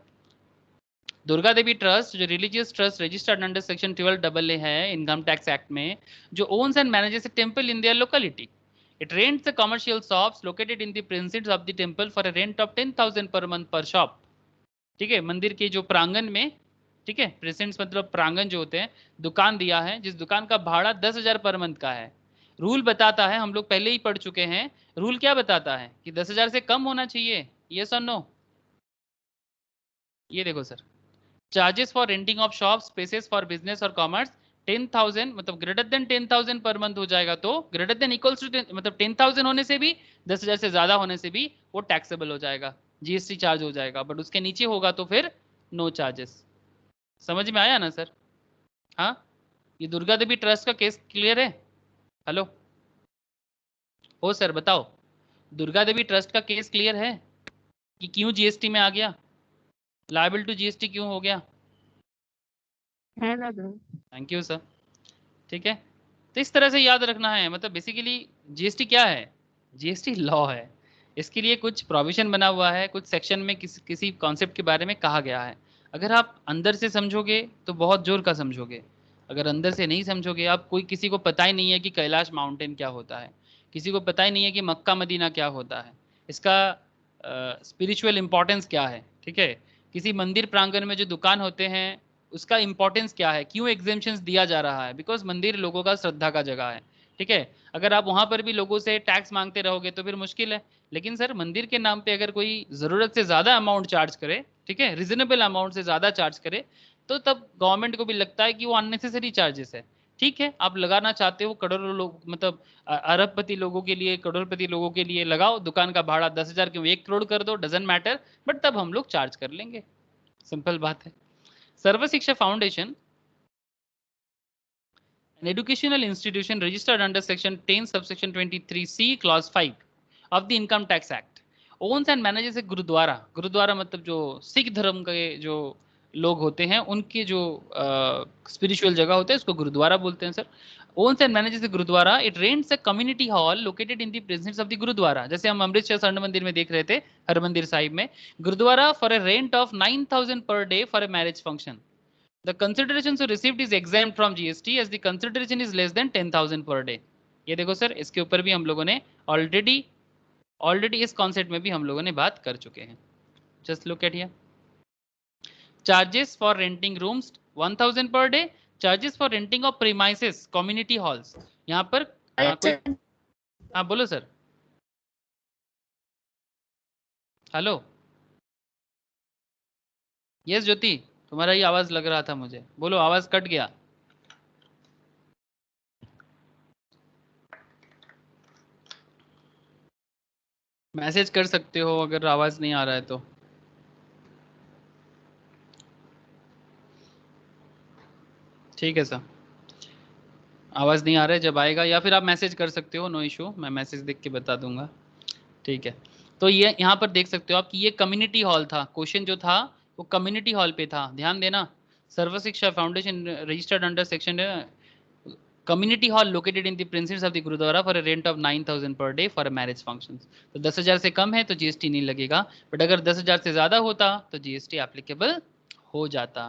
Durga Devi trust जो religious trust registered under section 12AA है income tax act में, जो owns and manages a temple in their locality. It rents the commercial shops located in the premises of the temple for a rent of 10,000 per month per shop. ठीक है, मंदिर के जो प्रांगण में, ठीक है, प्रेजेंट्स मतलब प्रांगण जो होते हैं, दुकान दिया है, जिस दुकान का भाड़ा 10,000 पर मंथ का है। रूल बताता है, हम लोग पहले ही पढ़ चुके हैं, रूल क्या बताता है कि 10,000 से कम होना चाहिए, यस और नो? ये देखो sir, charges for renting of shop spaces for business और कॉमर्स 10,000 मतलब ग्रेटर देन 10,000 पर मंथ हो जाएगा, तो ग्रेटर देन इक्वल्स टू मतलब 10,000 होने से भी 10,000 से ज्यादा होने से भी वो टैक्सेबल हो जाएगा, GST चार्ज हो जाएगा, बट उसके नीचे होगा तो फिर नो चार्जेस। समझ में आया ना सर? हाँ, ये दुर्गा देवी ट्रस्ट का केस क्लियर है? हेलो हो सर बताओ, दुर्गा देवी ट्रस्ट का केस क्लियर है कि क्यों GST में आ गया, लायबल टू GST क्यों हो गया? है दादा। थैंक यू सर, ठीक है। तो इस तरह से याद रखना है, मतलब बेसिकली GST क्या है, GST लॉ है, इसके लिए कुछ प्रोविजन बना हुआ है, कुछ सेक्शन में किसी कॉन्सेप्ट के बारे में कहा गया है। अगर आप अंदर से समझोगे तो बहुत जोर का समझोगे, अगर अंदर से नहीं समझोगे आप, कोई किसी को पता ही नहीं है कि कैलाश माउंटेन क्या होता है, किसी को पता ही नहीं है कि मक्का मदीना क्या होता है, इसका स्पिरिचुअल इंपॉर्टेंस क्या है, ठीक है, किसी मंदिर प्रांगण में जो दुकान होते हैं उसका इंपॉर्टेंस क्या है, क्यों एग्जेम्पशंस दिया जा रहा है, बिकॉज मंदिर लोगों का श्रद्धा का जगह है, ठीक है। अगर आप वहां पर भी लोगों से टैक्स मांगते रहोगे तो फिर मुश्किल है। लेकिन सर मंदिर के नाम पे अगर कोई जरूरत से ज्यादा अमाउंट चार्ज करे, ठीक है, रिजनेबल अमाउंट से ज्यादा चार्ज करे, तो तब गवर्नमेंट को भी लगता है कि वो अननेसेसरी चार्जेस है। ठीक है, आप लगाना चाहते हो करोड़ों लोग, मतलब अरबपति लोगों के लिए, करोड़पति लोगों के लिए लगाओ, दुकान का भाड़ा 10,000 क्यों 1 करोड़ कर दो, डजेंट मैटर, बट तब हम लोग चार्ज कर लेंगे, सिंपल बात है। सर्व Shiksha foundation, an educational institution registered under section 10 subsection 23C clause 5 of the income tax act owns and manages a gurdwara, gurdwara मतलब जो सिख धर्म के जो लोग होते हैं उनके जो स्पिरिचुअल जगह होते हैं उसको गुरुद्वारा बोलते हैं sir. owns and manages a gurdwara, it rents a community hall located in the premises of the gurdwara, जैसे हम अमृतसर स्वर्ण मंदिर में देख रहे थे, हरमंदिर साहिब में gurdwara, for a rent of 9,000 per day for a marriage function. The consideration so received is exempt from GST as the consideration is less than 10,000 per day. ये देखो सर, इसके ऊपर भी हम लोगों ने ऑलरेडी इस कॉन्सेप्ट में भी हम लोगों ने बात कर चुके हैं। Just look at here, charges for renting rooms 1,000 per day, charges for renting of premises community halls, यहाँ पर कोई, हाँ बोलो सर, हेलो, यस ज्योति, तुम्हारा ही आवाज लग रहा था मुझे, बोलो, आवाज कट गया। मैसेज कर सकते हो अगर आवाज नहीं आ रहा है तो। ठीक है सर, आवाज नहीं आ रहा है, जब आएगा या फिर आप मैसेज कर सकते हो, नो इशू, मैं मैसेज देख के बता दूंगा, ठीक है। तो ये यहाँ पर देख सकते हो आप कि ये कम्युनिटी हॉल था, क्वेश्चन जो था वो कम्युनिटी हॉल पे था, ध्यान देना। Sarva Shiksha foundation registered under section community hall located in the principals of the gurdwara for a rent of 9,000 per day for a marriage function. तो 10,000 से कम है तो जीएसटी नहीं लगेगा, बट अगर 10,000 से ज्यादा होता तो जीएसटी एप्लीकेबल हो जाता।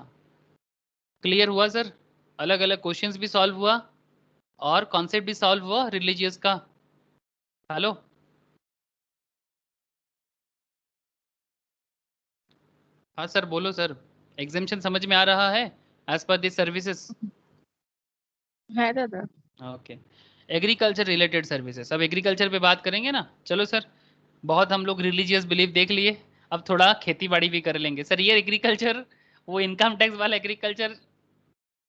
क्लियर हुआ सर? अलग अलग क्वेश्चंस भी सॉल्व हुआ और कॉन्सेप्ट भी सॉल्व हुआ रिलीजियस का। हेलो, हाँ सर बोलो सर, एग्जामिशन समझ में आ रहा है एज पर दिस सर्विसेज? है दादा। ओके, एग्रीकल्चर रिलेटेड सर्विसेज, अब एग्रीकल्चर पे बात करेंगे ना। चलो सर, बहुत हम लोग रिलीजियस बिलीफ देख लिए, अब थोड़ा खेती बाड़ी भी कर लेंगे सर। ये एग्रीकल्चर वो इनकम टैक्स वाला एग्रीकल्चर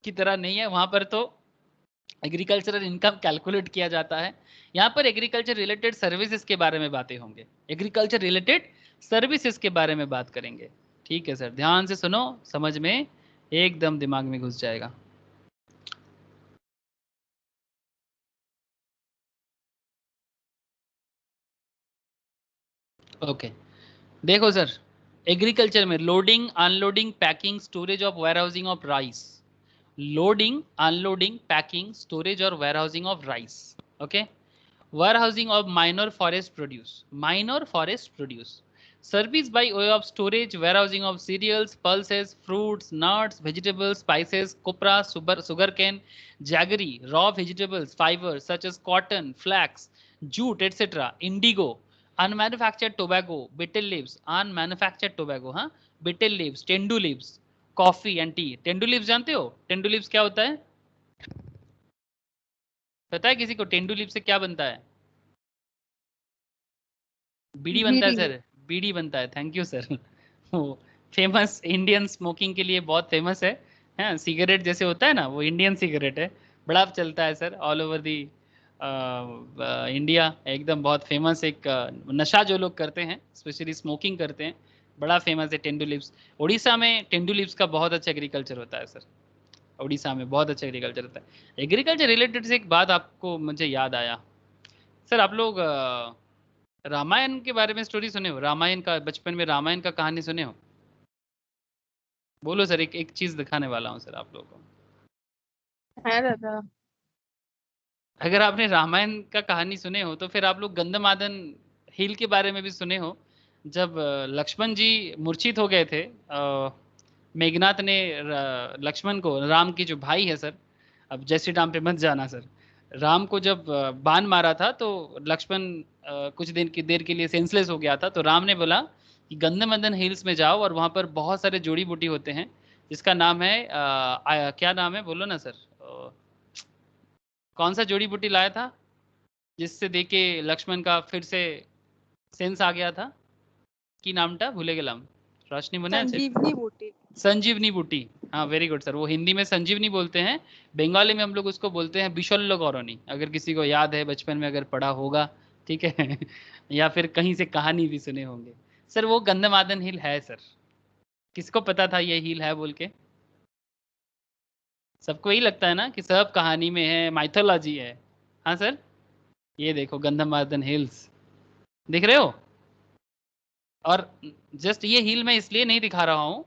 की तरह नहीं है, वहां पर तो एग्रीकल्चरल इनकम कैलकुलेट किया जाता है, यहाँ पर एग्रीकल्चर रिलेटेड सर्विसेज के बारे में बातें होंगे, एग्रीकल्चर रिलेटेड सर्विसेज के बारे में बात करेंगे। ठीक है सर, ध्यान से सुनो, समझ में एकदम दिमाग में घुस जाएगा। ओके, देखो सर, एग्रीकल्चर में loading unloading packing storage of warehousing of rice, loading unloading packing storage और warehousing of rice, okay, warehousing of minor forest produce, service by way of storage, warehousing of cereals, pulses, fruits, nuts, vegetables, spices, copra, sugarcane, jaggery, raw vegetables, fibers such as cotton, flax, jute, etc., indigo, unmanufactured tobacco, betel leaves, unmanufactured tobacco, हाँ, betel leaves, tendu leaves, coffee and tea। tendu leaves जानते हो? tendu leaves क्या होता है? पता है किसी को टेंडू लीफ से क्या बनता है? बीड़ी बनता है सर, बीड़ी बनता है, थैंक यू सर। वो फेमस इंडियन स्मोकिंग के लिए बहुत फेमस है, हाँ, सिगरेट जैसे होता है ना, वो इंडियन सिगरेट है, बड़ा चलता है sir all over the India, एकदम बहुत फेमस एक नशा जो लोग करते हैं, स्पेशली स्मोकिंग करते हैं, बड़ा फेमस है टेंडू लीव्स। उड़ीसा में टेंडू लीव्स का बहुत अच्छा एग्रीकल्चर होता है सर, उड़ीसा में बहुत अच्छा एग्रीकल्चर होता है। एग्रीकल्चर रिलेटेड से एक बात आपको मुझे याद आया सर, आप लोग रामायण के बारे में स्टोरी सुने हो? रामायण का, बचपन में रामायण का कहानी सुने हो? बोलो सर, एक एक चीज दिखाने वाला हूँ सर आप लोगों को। है दादा। अगर आपने रामायण का कहानी सुने हो तो फिर आप लोग गंधमादन हिल के बारे में भी सुने हो, जब लक्ष्मण जी मूर्छित हो गए थे, मेघनाथ ने लक्ष्मण को, राम की जो भाई है सर, अब जय श्री राम पे मत जाना सर। राम को जब बाण मारा था तो लक्ष्मण कुछ देर के लिए सेंसलेस हो गया था, तो राम ने बोला कि गंधमादन हिल्स में जाओ और वहां पर बहुत सारे जोड़ी बूटी होते हैं, जिसका नाम है क्या नाम है बोलो ना सर। कौन सा जोड़ी बूटी लाया था जिससे देके लक्ष्मण का फिर से सेंस आ गया था, की नामटा भूले गेलाम, रोशनी मने আছে? संजीवनी बूटी। संजीवनी बूटी, हाँ वेरी गुड सर। वो हिंदी में संजीवनी बोलते हैं, बंगाली में हम लोग उसको बोलते हैं बिशल्य गौरनी, अगर किसी को याद है बचपन में अगर पढ़ा होगा, ठीक है या फिर कहीं से कहानी भी सुने होंगे। सर वो गंधमादन हिल है सर। किसको पता था ये हिल है बोल के? सबको यही लगता है ना कि सब कहानी में है, माइथोलॉजी है। हाँ सर, ये देखो गंधमादन हिल्स, दिख रहे हो? और जस्ट ये हिल मैं इसलिए नहीं दिखा रहा हूँ,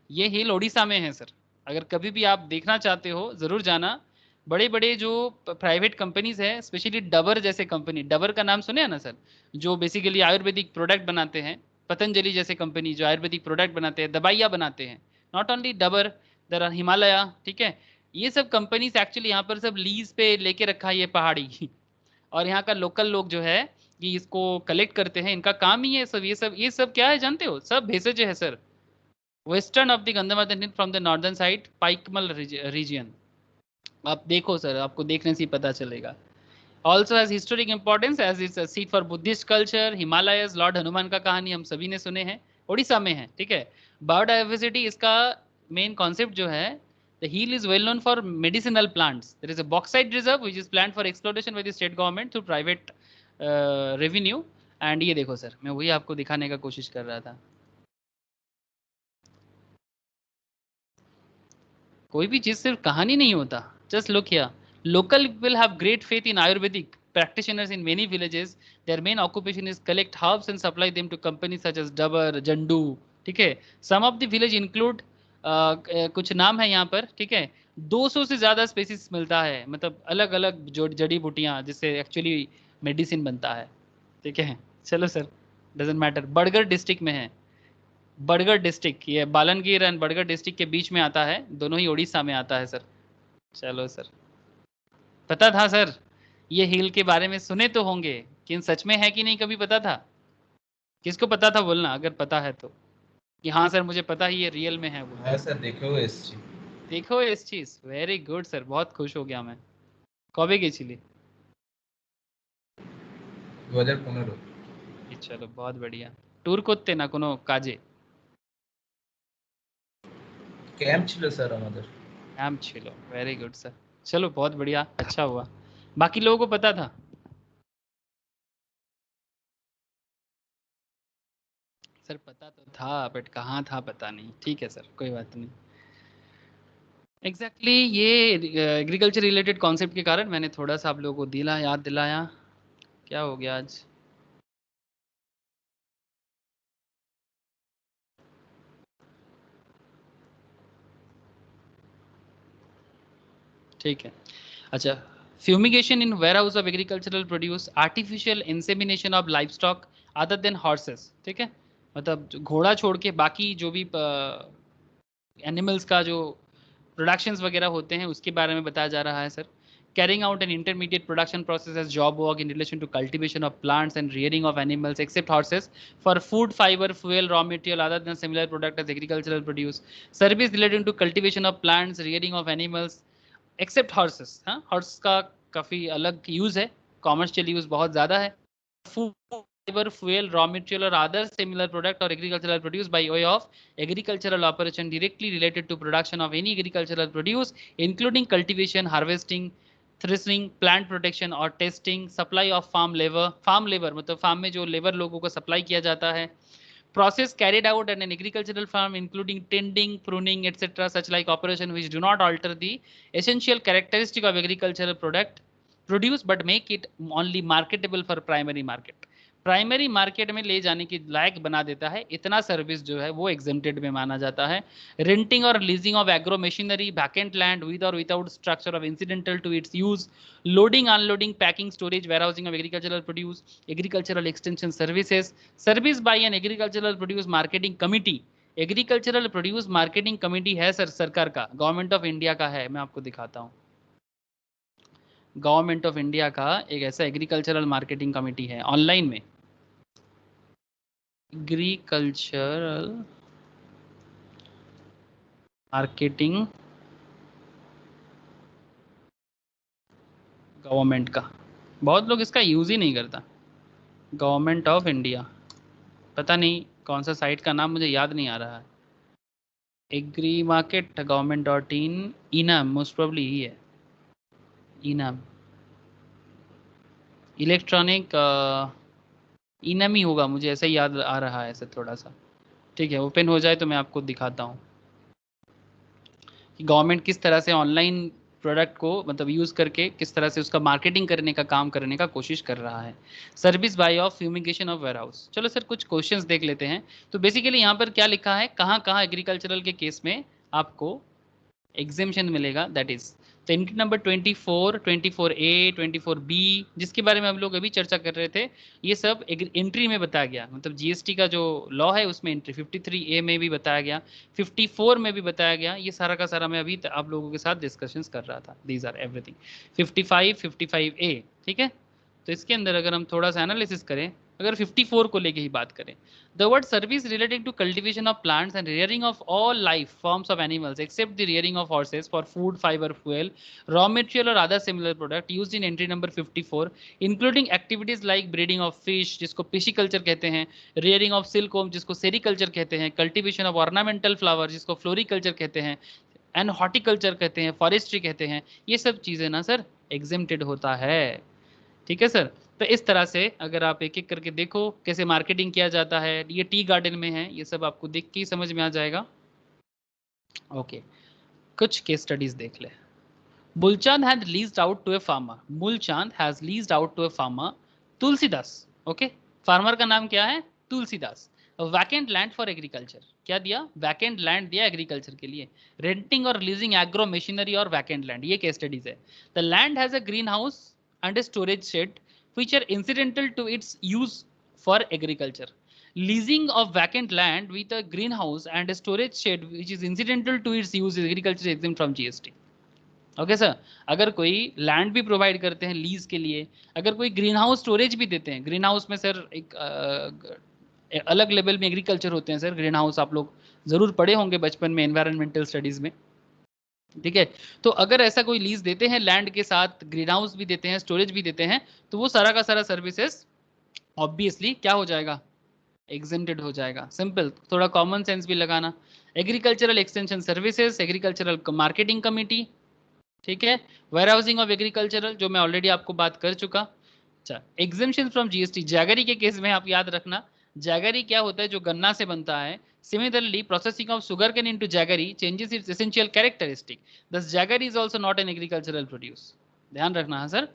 ये हिल ओडिशा में है सर। अगर कभी भी आप देखना चाहते हो जरूर जाना। बड़े बड़े जो प्राइवेट कंपनीज है, स्पेशली डबर जैसे कंपनी, डबर का नाम सुने हैं ना सर, जो बेसिकली आयुर्वेदिक प्रोडक्ट बनाते हैं, पतंजलि जैसे कंपनी जो आयुर्वेदिक प्रोडक्ट बनाते हैं, दवाइयाँ बनाते हैं, not only Dabur, there are Himalaya, ठीक है। ये सब कंपनीज एक्चुअली यहाँ पर सब लीज पे लेके रखा है ये पहाड़ी और यहाँ का लोकल लोग जो है ये इसको कलेक्ट करते हैं, इनका काम ही है सब। ये सब क्या है जानते हो? सब भेषज है सर। Western of the Gandhamadan hill from the northern side, Paikmal region. आप देखो सर, आपको देखने से ही पता चलेगा। Also has historic importance as it's a seat for Buddhist culture. Himalayas, lord Hanuman का कहानी हम सभी ने सुने हैं, उड़ीसा में है, ठीक है। बायोडाइवर्सिटी इसका मेन कॉन्सेप्ट जो है, the hill is well known for medicinal plants. There is a bauxite reserve which is planned for exploration by the state government through private revenue. And ये देखो सर, मैं वही आपको दिखाने का कोशिश कर रहा था। कोई भी चीज सिर्फ कहानी नहीं होता। Just look here, local people have great faith in ayurvedic practitioners in many villages. Their main occupation is collect herbs and supply them to companies such as Dabar, Jandu, ठीक है। some of the village include कुछ नाम है यहाँ पर, ठीक है। 200 से ज्यादा स्पेसिस मिलता है, मतलब अलग अलग जड़ी बूटियां जिससे एक्चुअली मेडिसिन बनता है, ठीक है। चलो sir, doesn't matter. Badgarh district में है, बड़गढ़ डिस्ट्रिक्ट, ये बालनगीर एंड बड़गढ़ डिस्ट्रिक्ट के बीच में आता है, दोनों ही उड़ीसा में आता है सर। चलो सर, पता था सर? ये हिल के बारे में सुने तो होंगे, लेकिन सच में है कि नहीं कभी पता था? किसको पता था बोलना अगर पता है तो, कि हाँ सर मुझे पता ही ये रियल में है वो। है सर, देखो इस चीज। देखो इस चीज, वेरी गुड सर, बहुत खुश हो गया मैं। कबे गेছিলি? 2015। चलो बहुत बढ़िया। टूर করতে না কোনো কাজে? ক্যাম্প ছিল স্যার আমাদের। कैंप ছিল, वेरी गुड सर। चलो बहुत बढ़िया, अच्छा हुआ। बाकी लोगों को पता था? सर पता तो था बट कहाँ था पता नहीं, ठीक है सर, कोई बात नहीं। एग्जैक्टली ये एग्रीकल्चर रिलेटेड कॉन्सेप्ट के कारण मैंने थोड़ा सा आप लोगों को याद दिलाया। क्या हो गया आज? ठीक है, अच्छा। Fumigation in warehouse of agricultural produce, artificial insemination of livestock other than horses, ठीक है। मतलब घोड़ा छोड़ के बाकी जो भी एनिमल्स का जो प्रोडक्शंस वगैरह होते हैं उसके बारे में बताया जा रहा है sir. Carrying out an intermediate production process as job work in relation to cultivation of plants and rearing of animals except horses for food fibre fuel raw material other than similar product as agricultural produce, service relating to cultivation of plants, rearing of animals except horses. हाँ, horse का काफ़ी अलग use है, commercial use बहुत ज़्यादा है। Food fiber, fuel, raw material or other similar product or agricultural produce by way of agricultural operation directly related to production of any agricultural produce including cultivation, harvesting, threshing, plant protection or testing, supply of farm labor मतलब farm में जो labour लोगों को supply किया जाता है, process carried out at an agricultural farm including tending, pruning, etc. such like operation which do not alter the essential characteristic of agricultural product produce but make it only marketable for primary market, primary market में ले जाने की लायक बना देता है, इतना service जो है वो एग्जेम्प्टेड में माना जाता है। रेंटिंग और leasing of agro machinery, vacant land with और without structure of incidental to its use, loading unloading packing storage warehousing of agricultural produce, agricultural extension services, service by an agricultural produce marketing committee. Agricultural produce marketing committee है sir सरकार का, government of India का है, मैं आपको दिखाता हूँ। Government of India का एक ऐसा एग्रीकल्चरल मार्केटिंग कमेटी है ऑनलाइन में, एग्रीकल्चरल मार्केटिंग गवर्नमेंट का, बहुत लोग इसका यूज ही नहीं करता। गवर्नमेंट ऑफ इंडिया, पता नहीं कौन सा साइट का नाम मुझे याद नहीं आ रहा है। एग्री मार्केट government.in, इनाम मोस्ट प्रोबली ही है, इनाम इलेक्ट्रॉनिक इनाम ही होगा, मुझे ऐसा ही याद आ रहा है ऐसे थोड़ा सा। ठीक है, ओपन हो जाए तो मैं आपको दिखाता हूँ कि गवर्नमेंट किस तरह से ऑनलाइन प्रोडक्ट को मतलब यूज़ करके किस तरह से उसका मार्केटिंग करने का काम करने का कोशिश कर रहा है। Service by of fumigation of warehouse. चलो सर कुछ क्वेश्चंस देख लेते हैं। तो बेसिकली यहाँ पर क्या लिखा है, कहाँ कहाँ एग्रीकल्चरल के केस में आपको एग्जेम्पशन मिलेगा, दैट इज तो एंट्री नंबर 24, 24A, 24B जिसके बारे में हम लोग अभी चर्चा कर रहे थे, ये सब एंट्री में बताया गया, मतलब जीएसटी का जो लॉ है उसमें एंट्री 53A में भी बताया गया, 54 में भी बताया गया। ये सारा का सारा मैं अभी आप लोगों के साथ डिस्कशंस कर रहा था, दीज आर एवरीथिंग 55, 55A। ठीक है, तो इसके अंदर अगर हम थोड़ा सा एनालिसिस करें, अगर 54 को लेके ही बात करें, the word service relating to cultivation of plants and rearing of all life forms of animals except the rearing of horses for food, fiber, fuel, raw material or other similar product used in entry number 54, including activities like breeding of fish जिसको pisciculture कहते हैं, rearing of silkworm जिसको sericulture कहते हैं, cultivation of ornamental flower जिसको floriculture कहते हैं, and horticulture कहते हैं, फॉरेस्ट्री कहते हैं, ये सब चीज़ें ना सर एग्जेम्प्टेड होता है। ठीक है सर, तो इस तरह से अगर आप एक एक करके देखो कैसे मार्केटिंग किया जाता है, ये टी गार्डन में है, ये सब आपको देख के ही समझ में आ जाएगा। ओके, कुछ केस स्टडीज देख ले। Moolchand had leased out to a farmer, Moolchand has leased out to a farmer Tulsidas. Okay, farmer का नाम क्या है, Tulsidas. Vacant land for agriculture, क्या दिया, वैकेंट लैंड दिया एग्रीकल्चर के लिए। रेंटिंग और लीजिंग एग्रो मशीनरी और वैकेंट लैंड, ये केस स्टडीज है। The land has a green house and a storage shed which are incidental to its use for agriculture. Leasing of vacant land with a greenhouse and a storage shed which is incidental to its use is agriculture exempt from GST. Okay sir, अगर कोई land भी provide करते हैं lease के लिए, अगर कोई green house storage भी देते हैं, ग्रीन हाउस में सर एक अलग लेवल में एग्रीकल्चर होते हैं सर, ग्रीन हाउस आप लोग जरूर पढ़े होंगे बचपन में एनवायरमेंटल स्टडीज में। ठीक है, तो अगर ऐसा कोई लीज देते हैं लैंड के साथ, ग्रीन हाउस भी देते हैं, स्टोरेज भी देते हैं, तो वो सारा का सारा सर्विसेज ऑब्वियसली क्या हो जाएगा, एग्जेम्प्टेड हो जाएगा। सिंपल, थोड़ा कॉमन सेंस भी लगाना। Agricultural extension services, agricultural marketing committee, ठीक है, वेयर हाउसिंग ऑफ एग्रीकल्चरल जो मैं ऑलरेडी आपको बात कर चुका। अच्छा, एग्जेम्पशन फ्रॉम जीएसटी, जैगरी के केस में आप याद रखना, जैगरी क्या होता है, जो गन्ना से बनता है। Similarly, processing of sugarcane into jaggery changes its essential characteristic. Thus, jaggery is also not an agricultural produce. ध्यान रखना है सर,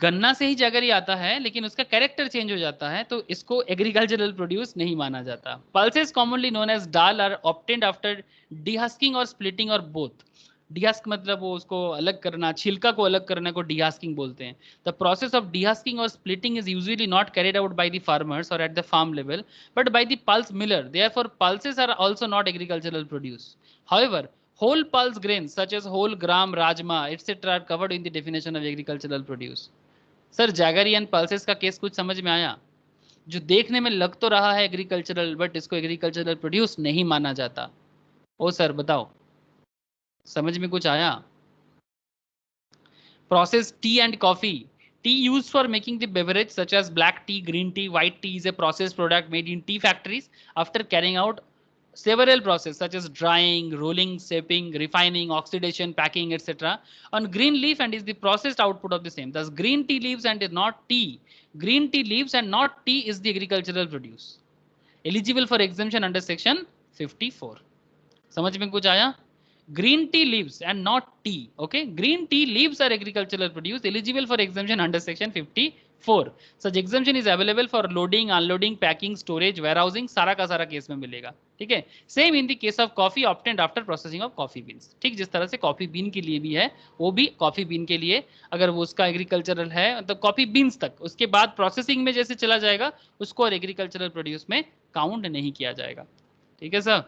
गन्ना से ही जैगरी आता है लेकिन उसका कैरेक्टर चेंज हो जाता है, तो इसको एग्रीकल्चरल प्रोड्यूस नहीं माना जाता। Pulses commonly known as dal are obtained after dehusking और स्प्लिटिंग और बोथ। डीहस्क मतलब वो उसको अलग करना, छिलका को अलग करने को डीहस्किंग बोलते हैं। द प्रोसेस ऑफ डीहस्किंग और splitting is usually not carried out by the farmers और at the farm level but by the pulse miller, therefore pulses are also not agricultural produce. However, whole pulse grains such as whole gram, rajma etc are covered in the definition of agricultural produce. Sir jaggery and pulses का case कुछ समझ में आया, जो देखने में लग तो रहा है एग्रीकल्चरल बट इसको एग्रीकल्चरल प्रोड्यूस नहीं माना जाता। ओ सर बताओ, समझ में कुछ आया? Process T and coffee, T used for making the beverage such as black tea, green tea, white tea is a processed product made in tea factories after carrying out several processes such as drying, rolling, shaping, refining, oxidation, packing, etc. on green leaf and is the processed output of the same. Thus, green tea leaves and is not tea. Green tea leaves and not tea is the agricultural produce. Eligible for exemption under section 54. समझ में कुछ आया? Green tea leaves and not tea. Okay, green tea leaves are agricultural produce eligible for exemption under section 54. Such exemption is available for loading, unloading, packing, storage, warehousing, सारा का सारा case में मिलेगा। ठीक है, same in the case of coffee obtained after processing of coffee beans. ठीक, जिस तरह से कॉफी बीन के लिए भी है, वो भी कॉफी बीन के लिए अगर वो उसका एग्रीकल्चरल है मतलब कॉफी बीन्स तक, उसके बाद प्रोसेसिंग में जैसे चला जाएगा उसको और एग्रीकल्चरल प्रोड्यूस में काउंट नहीं किया जाएगा। ठीक है sir,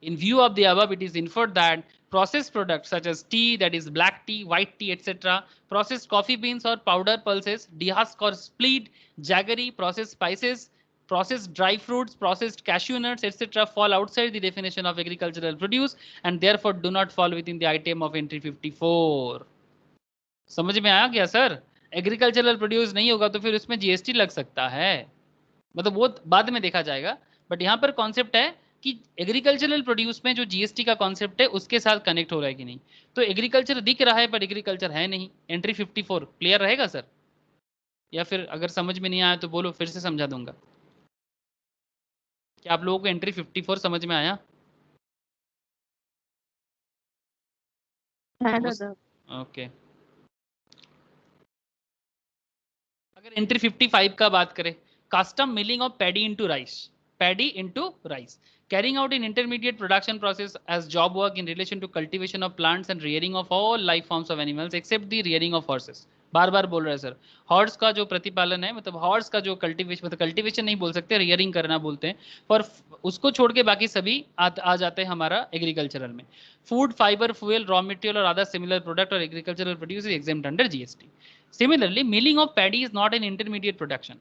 in view of the above, it is inferred that processed products such as tea, that is black tea, white tea, etc. Processed coffee beans or powder pulses, dehusk or split, jaggery, processed spices, processed dry fruits, processed cashew nuts, etc. fall outside the definition of agricultural produce and therefore do not fall within the item of entry 54. समझ में आया क्या sir? Agricultural produce नहीं होगा तो फिर उसमें GST लग सकता है, मतलब वो बाद में देखा जाएगा, बट यहाँ पर कॉन्सेप्ट है कि एग्रीकल्चरल प्रोड्यूस में जो जीएसटी का कॉन्सेप्ट है उसके साथ कनेक्ट हो रहा है कि नहीं. तो एग्रीकल्चर दिख रहा है पर एग्रीकल्चर है नहीं. एंट्री 54 क्लियर रहेगा सर? या फिर अगर समझ में नहीं आया तो बोलो, फिर से समझा दूंगा. क्या आप लोगों को एंट्री 54 समझ में आया? ओके. अगर एंट्री 55 का बात करें, custom milling of paddy into rice, paddy into rice, carrying out an intermediate production process as job work in relation to cultivation of plants and rearing of all life forms of animals except the rearing of horses. बार बार बोल रहा है sir, horse का जो प्रतिपालन है, मतलब horse का जो cultivation, मतलब कल्टीवेशन नहीं बोल सकते, रियरिंग करना बोलते हैं, पर उसको छोड़ के बाकी सभी आ जाते हैं हमारा एग्रीकल्चरल में. Food, fibre, fuel, raw material और अदर सिमिलर प्रोडक्ट और agricultural produce is exempt under GST. Similarly, milling of paddy is not an intermediate production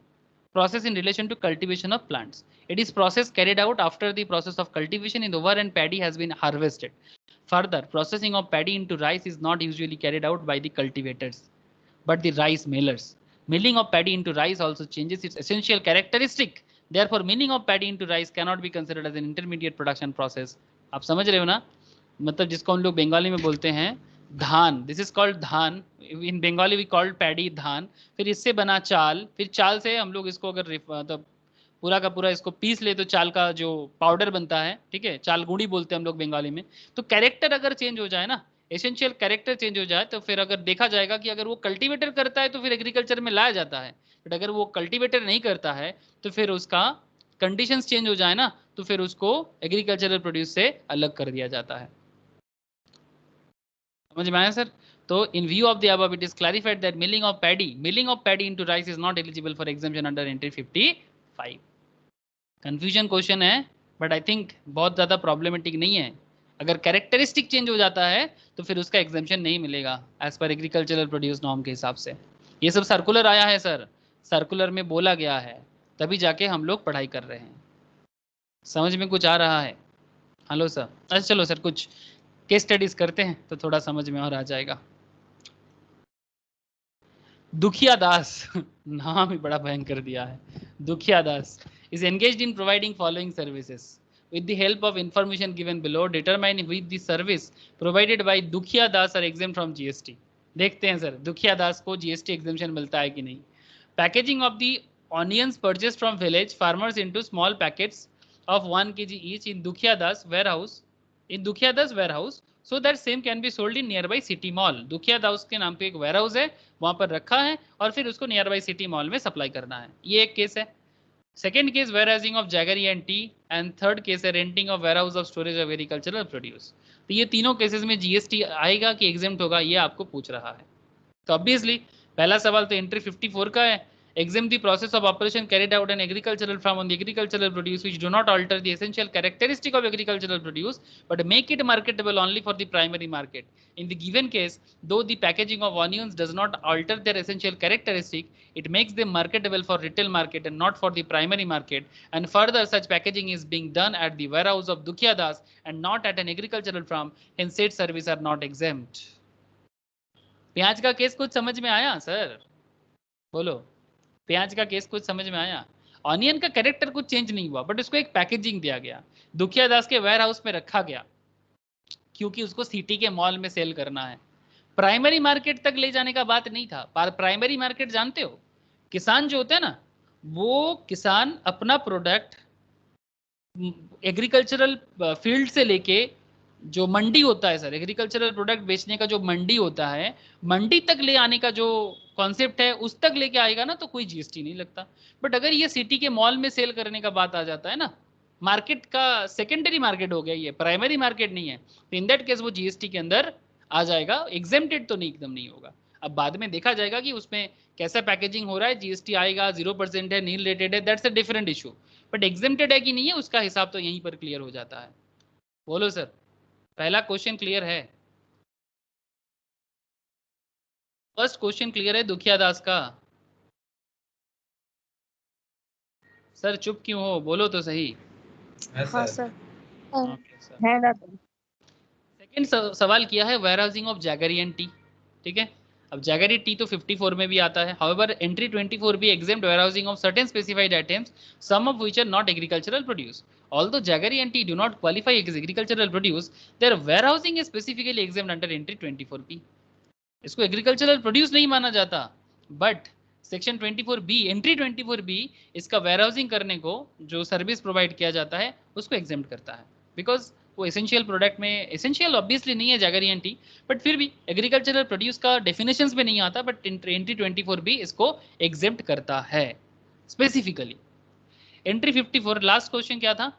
process in relation to cultivation of plants. It is process carried out after the process of cultivation in over and paddy has been harvested. Further, processing of paddy into rice is not usually carried out by the cultivators, but the rice millers. Milling of paddy into rice also changes its essential characteristic. Therefore, milling of paddy into rice cannot be considered as an intermediate production process. आप समझ रहे हो ना? मतलब जिसको हम लोग बंगाली में बोलते हैं धान, दिस इज कॉल्ड धान, इन बंगाली वी कॉल्ड पैडी, धान. फिर इससे बना चाल, फिर चाल से हम लोग इसको अगर मतलब पूरा का पूरा इसको पीस ले तो चाल का जो पाउडर बनता है, ठीक है, चाल गुड़ी बोलते हैं हम लोग बंगाली में. तो कैरेक्टर अगर चेंज हो जाए ना, एसेंशियल कैरेक्टर चेंज हो जाए, तो फिर अगर देखा जाएगा कि अगर वो कल्टीवेटर करता है तो फिर एग्रीकल्चर में लाया जाता है, बट अगर वो कल्टीवेटर नहीं करता है तो फिर उसका कंडीशंस चेंज हो जाए ना, तो फिर उसको एग्रीकल्चरल प्रोड्यूस से अलग कर दिया जाता है. समझ में आया सर? तो in view of the above, it is clarified that milling of paddy into rice is not eligible for exemption under entry 55. Confusion question है, बट आई थिंक बहुत ज़्यादा प्रॉब्लमेटिक नहीं है. अगर कैरेक्टरिस्टिक चेंज हो जाता है तो फिर उसका एग्जेम्पशन नहीं मिलेगा as per agricultural produce norm के हिसाब से. ये सब सर्कुलर आया है सर, सर्कुलर में बोला गया है, तभी जाके हम लोग पढ़ाई कर रहे हैं. समझ में कुछ आ रहा है? Hello sir. अच्छा चलो सर, कुछ केस स्टडीज करते हैं तो थोड़ा समझ में और आ जाएगा. दुखिया दास नाम ही बड़ा भयंकर दिया है. दुखिया दास is engaged in providing following services. With the help of information given below, determine which the service provided by दुखिया दास are exempt from GST. देखते हैं सर दुखिया दास को GST exemption मिलता है कि नहीं. Packaging of the onions purchased from village farmers into small packets of 1 kg each in दुखिया दास warehouse, so that same can be sold in nearby city mall. दुखिया दास के नाम पे एक वेयर हाउस है, वहां पर रखा है और फिर उसको नियर बाई सिटी मॉल में सप्लाई करना है. ये एक केस है. Second case warehousing of jaggery and tea, and third case है renting of warehouse of storage of agricultural produce. तो ये तीनों केसेस में जीएसटी आएगा कि एग्जेम्प्ट होगा, ये आपको पूछ रहा है. तो ऑब्वियसली पहला सवाल तो एंट्री 54 का है. exempt the process of operation carried out in agricultural farm on the agricultural produce which do not alter the essential characteristic of agricultural produce but make it marketable only for the primary market. In the given case, though the packaging of onions does not alter their essential characteristic, it makes them marketable for retail market and not for the primary market. And further, such packaging is being done at the warehouse of Dukhya Das and not at an agricultural farm. Hence, said services are not exempt. प्याज का case कुछ समझ में आया sir? बोलो. प्याज का case कुछ समझ में आया? ऑनियन का कैरेक्टर कुछ चेंज नहीं हुआ, बट उसको एक पैकेजिंग दिया गया, दुखिया दास के वेयर हाउस में रखा गया क्योंकि उसको सिटी के मॉल में सेल करना है. प्राइमरी मार्केट तक ले जाने का बात नहीं था. प्राइमरी मार्केट जानते हो, किसान जो होते हैं ना, वो किसान अपना प्रोडक्ट एग्रीकल्चरल फील्ड से लेके जो मंडी होता है सर, एग्रीकल्चरल प्रोडक्ट बेचने का जो मंडी होता है, मंडी तक ले आने का जो कॉन्सेप्ट है उस तक लेके आएगा ना तो कोई जीएसटी नहीं लगता. बट अगर ये सिटी के मॉल में सेल करने का बात आ जाता है ना, मार्केट का सेकेंडरी मार्केट हो गया, ये प्राइमरी मार्केट नहीं है, तो इन दैट केस वो जीएसटी के अंदर आ जाएगा. एग्जेम्प्टेड तो नहीं, एकदम नहीं होगा. अब बाद में देखा जाएगा कि उसमें कैसा पैकेजिंग हो रहा है, जीएसटी आएगा, 0% है, नील रेटेड है, that's a different issue. But exempted है कि नहीं है उसका हिसाब तो यहीं पर क्लियर हो जाता है. बोलो सर. पहला क्वेश्चन क्लियर है? फर्स्ट क्वेश्चन क्लियर है दुखिया दास का? सर चुप क्यों हो, बोलो तो सही। हाँ हाँ सर। Sir okay sir. है ना सर। सेकंड सवाल किया है वेयर हाउसिंग ऑफ जैगरियन टी, ठीक है। अब जैगरी टी तो 54 में भी आता है। हाउएवर एंट्री 24 भी exempt warehousing of certain specified items, some of which are not agricultural produce. Although jaggery and tea do not qualify as agricultural produce, their warehousing is specifically exempt under entry 24B. इसको agricultural produce नहीं माना जाता, but section 24B, entry 24B इसका warehousing करने को जो service provide किया जाता है उसको एग्जेम्प्ट करता है, बिकॉज वो एसेंशियल प्रोडक्ट में, एसेंशियल ऑब्वियसली नहीं है जैगरी एंड टी, बट फिर भी एग्रीकल्चरल प्रोड्यूस का डेफिनेशंस में नहीं आता, बट एंट्री 24B इसको एग्जेम्प्ट करता है स्पेसिफिकली। एंट्री 54 लास्ट क्वेश्चन क्या था?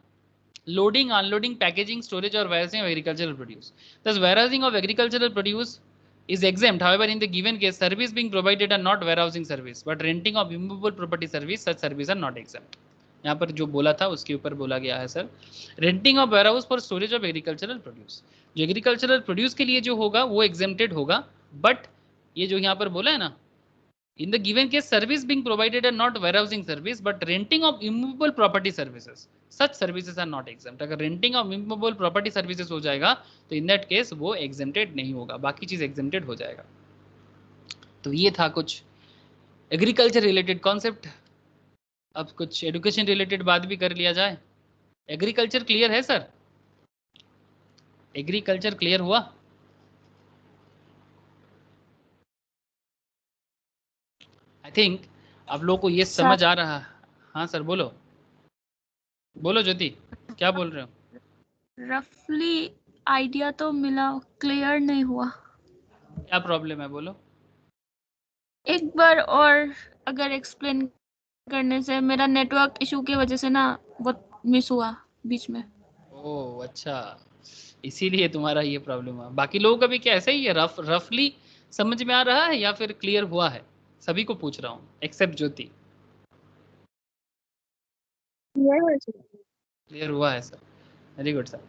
लोडिंग, अनलोडिंग, पैकेजिंग, स्टोरेज और warehousing of agricultural produce. Thus, warehousing of agricultural produce is exempt. However, in the given case, service being provided are not warehousing service, but renting of immovable property service, such service are not exempt. यहाँ पर जो बोला था उसके ऊपर बोला गया है sir, renting of warehouse for storage of agricultural produce, जो एग्रीकल्चरल प्रोड्यूस के लिए जो होगा वो एग्जेम्प्टेड होगा, बट ये जो यहाँ पर बोला है ना, in the given case service being provided are not warehousing service but renting of immovable property services, such services are not exempt. अगर renting of immovable property services हो जाएगा तो in that case वो exempted नहीं होगा, बाकी चीज exempted हो जाएगा। तो ये था कुछ एग्रीकल्चर रिलेटेड कॉन्सेप्ट। अब कुछ एजुकेशन रिलेटेड बात भी कर लिया जाए। एग्रीकल्चर क्लियर है सर? एग्रीकल्चर क्लियर हुआ? आई थिंक आप लोगों को ये समझ आ रहा है। हाँ सर बोलो, बोलो ज्योति, क्या बोल रहे हो? रफली आइडिया तो मिला, क्लियर नहीं हुआ। क्या प्रॉब्लम है बोलो? एक बार और अगर एक्सप्लेन करने से, मेरा नेटवर्क इशू की वजह से ना बहुत मिस हुआ बीच में। ओह अच्छा, इसीलिए तुम्हारा ये प्रॉब्लम है। बाकी लोगों का भी क्या ऐसा ही है, रफली समझ में आ रहा है या फिर क्लियर हुआ है? सभी को पूछ रहा हूँ एक्सेप्ट ज्योति। क्लियर हुआ है सर, वेरी गुड सर।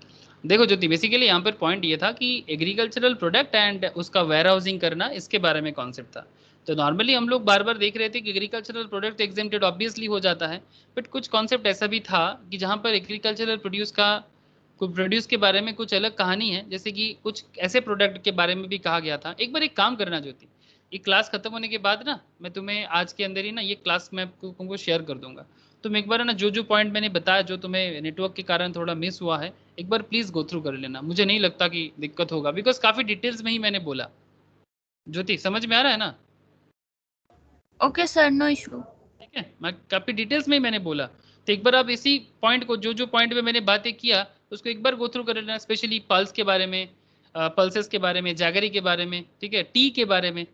देखो ज्योति, बेसिकली यहाँ पर पॉइंट ये था कि एग्रीकल्चरल प्रोडक्ट एंड उसका वेयर हाउसिंग करना, इसके बारे में कॉन्सेप्ट था। तो नॉर्मली हम लोग बार बार देख रहे थे कि एग्रीकल्चरल प्रोडक्ट एग्जेम्प्टेड ऑब्वियसली हो जाता है, बट कुछ कॉन्सेप्ट ऐसा भी था कि जहाँ पर एग्रीकल्चरल प्रोड्यूस का प्रोड्यूस के बारे में कुछ अलग कहानी है, जैसे कि कुछ ऐसे प्रोडक्ट के बारे में भी कहा गया था। एक बार एक काम करना ज्योति, ये क्लास खत्म होने के बाद ना मैं तुम्हें आज के अंदर ही ना ये क्लास मैं तुमको शेयर कर दूंगा। तुम एक बार ना जो जो पॉइंट मैंने बताया, जो तुम्हें नेटवर्क के कारण थोड़ा मिस हुआ है, एक बार प्लीज गो थ्रू कर लेना। मुझे नहीं लगता कि दिक्कत होगा, बिकॉज काफी डिटेल्स में ही मैंने बोला। ज्योति समझ में आ रहा है ना? Okay sir, no issue. ठीक है, मैं काफी डिटेल्स में ही मैंने बोला, तो एक बार आप इसी पॉइंट को, जो जो पॉइंट पे मैंने बातें किया उसको एक बार गो थ्रू कर लेना, स्पेशली पल्स के बारे में, पल्सेस के बारे में, जागरी के बारे में, ठीक है, टी के बारे में,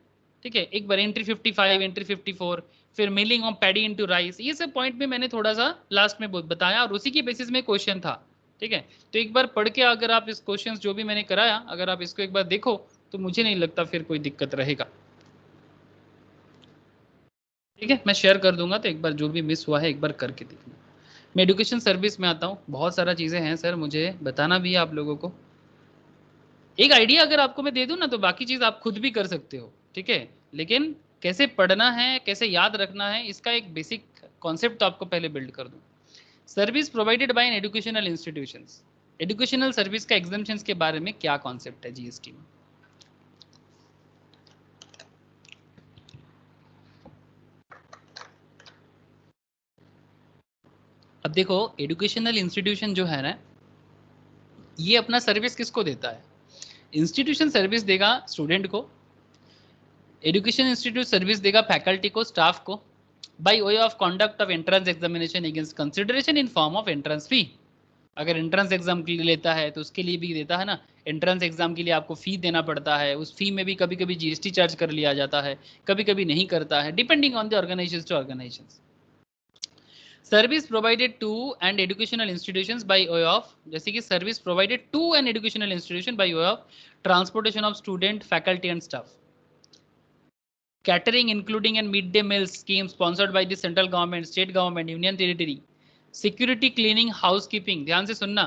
ठीक है। एक बार एंट्री 55, एंट्री 54, फिर milling of paddy into rice, ये सब पॉइंट में मैंने थोड़ा सा लास्ट में बताया और उसी के बेसिस में क्वेश्चन था, ठीक है। तो एक बार पढ़ के अगर आप इस क्वेश्चन जो भी मैंने कराया, अगर आप इसको एक बार देखो तो मुझे नहीं लगता फिर कोई दिक्कत रहेगा, ठीक है। मैं शेयर कर दूंगा, तो एक बार जो भी मिस हुआ है एक बार करके देखना। मैं एजुकेशन सर्विस में आता हूँ, बहुत सारा चीज़ें हैं सर, मुझे बताना भी है आप लोगों को। एक आइडिया अगर आपको मैं दे दूं ना, तो बाकी चीज़ आप खुद भी कर सकते हो, ठीक है। लेकिन कैसे पढ़ना है, कैसे याद रखना है, इसका एक बेसिक कॉन्सेप्ट तो आपको पहले बिल्ड कर दूं। Service provided by an educational institutions, educational service का एग्जाम्पशंस के बारे में क्या कॉन्सेप्ट है जीएसटी में? अब देखो, एजुकेशनल इंस्टीट्यूशन जो है ना, ये अपना सर्विस किसको देता है? इंस्टीट्यूशन सर्विस देगा स्टूडेंट को, एजुकेशन इंस्टीट्यूट सर्विस देगा फैकल्टी को, स्टाफ को, by way of conduct of entrance examination against consideration in form of entrance fee. अगर एंट्रेंस एग्जाम के लिए लेता है तो उसके लिए भी देता है ना, एंट्रेंस एग्जाम के लिए आपको फी देना पड़ता है, उस फी में भी कभी कभी जीएसटी चार्ज कर लिया जाता है, कभी कभी नहीं करता है, depending on the organisation to organisation. Service provided to and educational institutions by way of, जैसे कि service provided to an educational institution by way of transportation of student, faculty and staff, catering including and midday meal scheme sponsored by the central government, state government, union territory, security, cleaning, housekeeping, ध्यान से सुनना,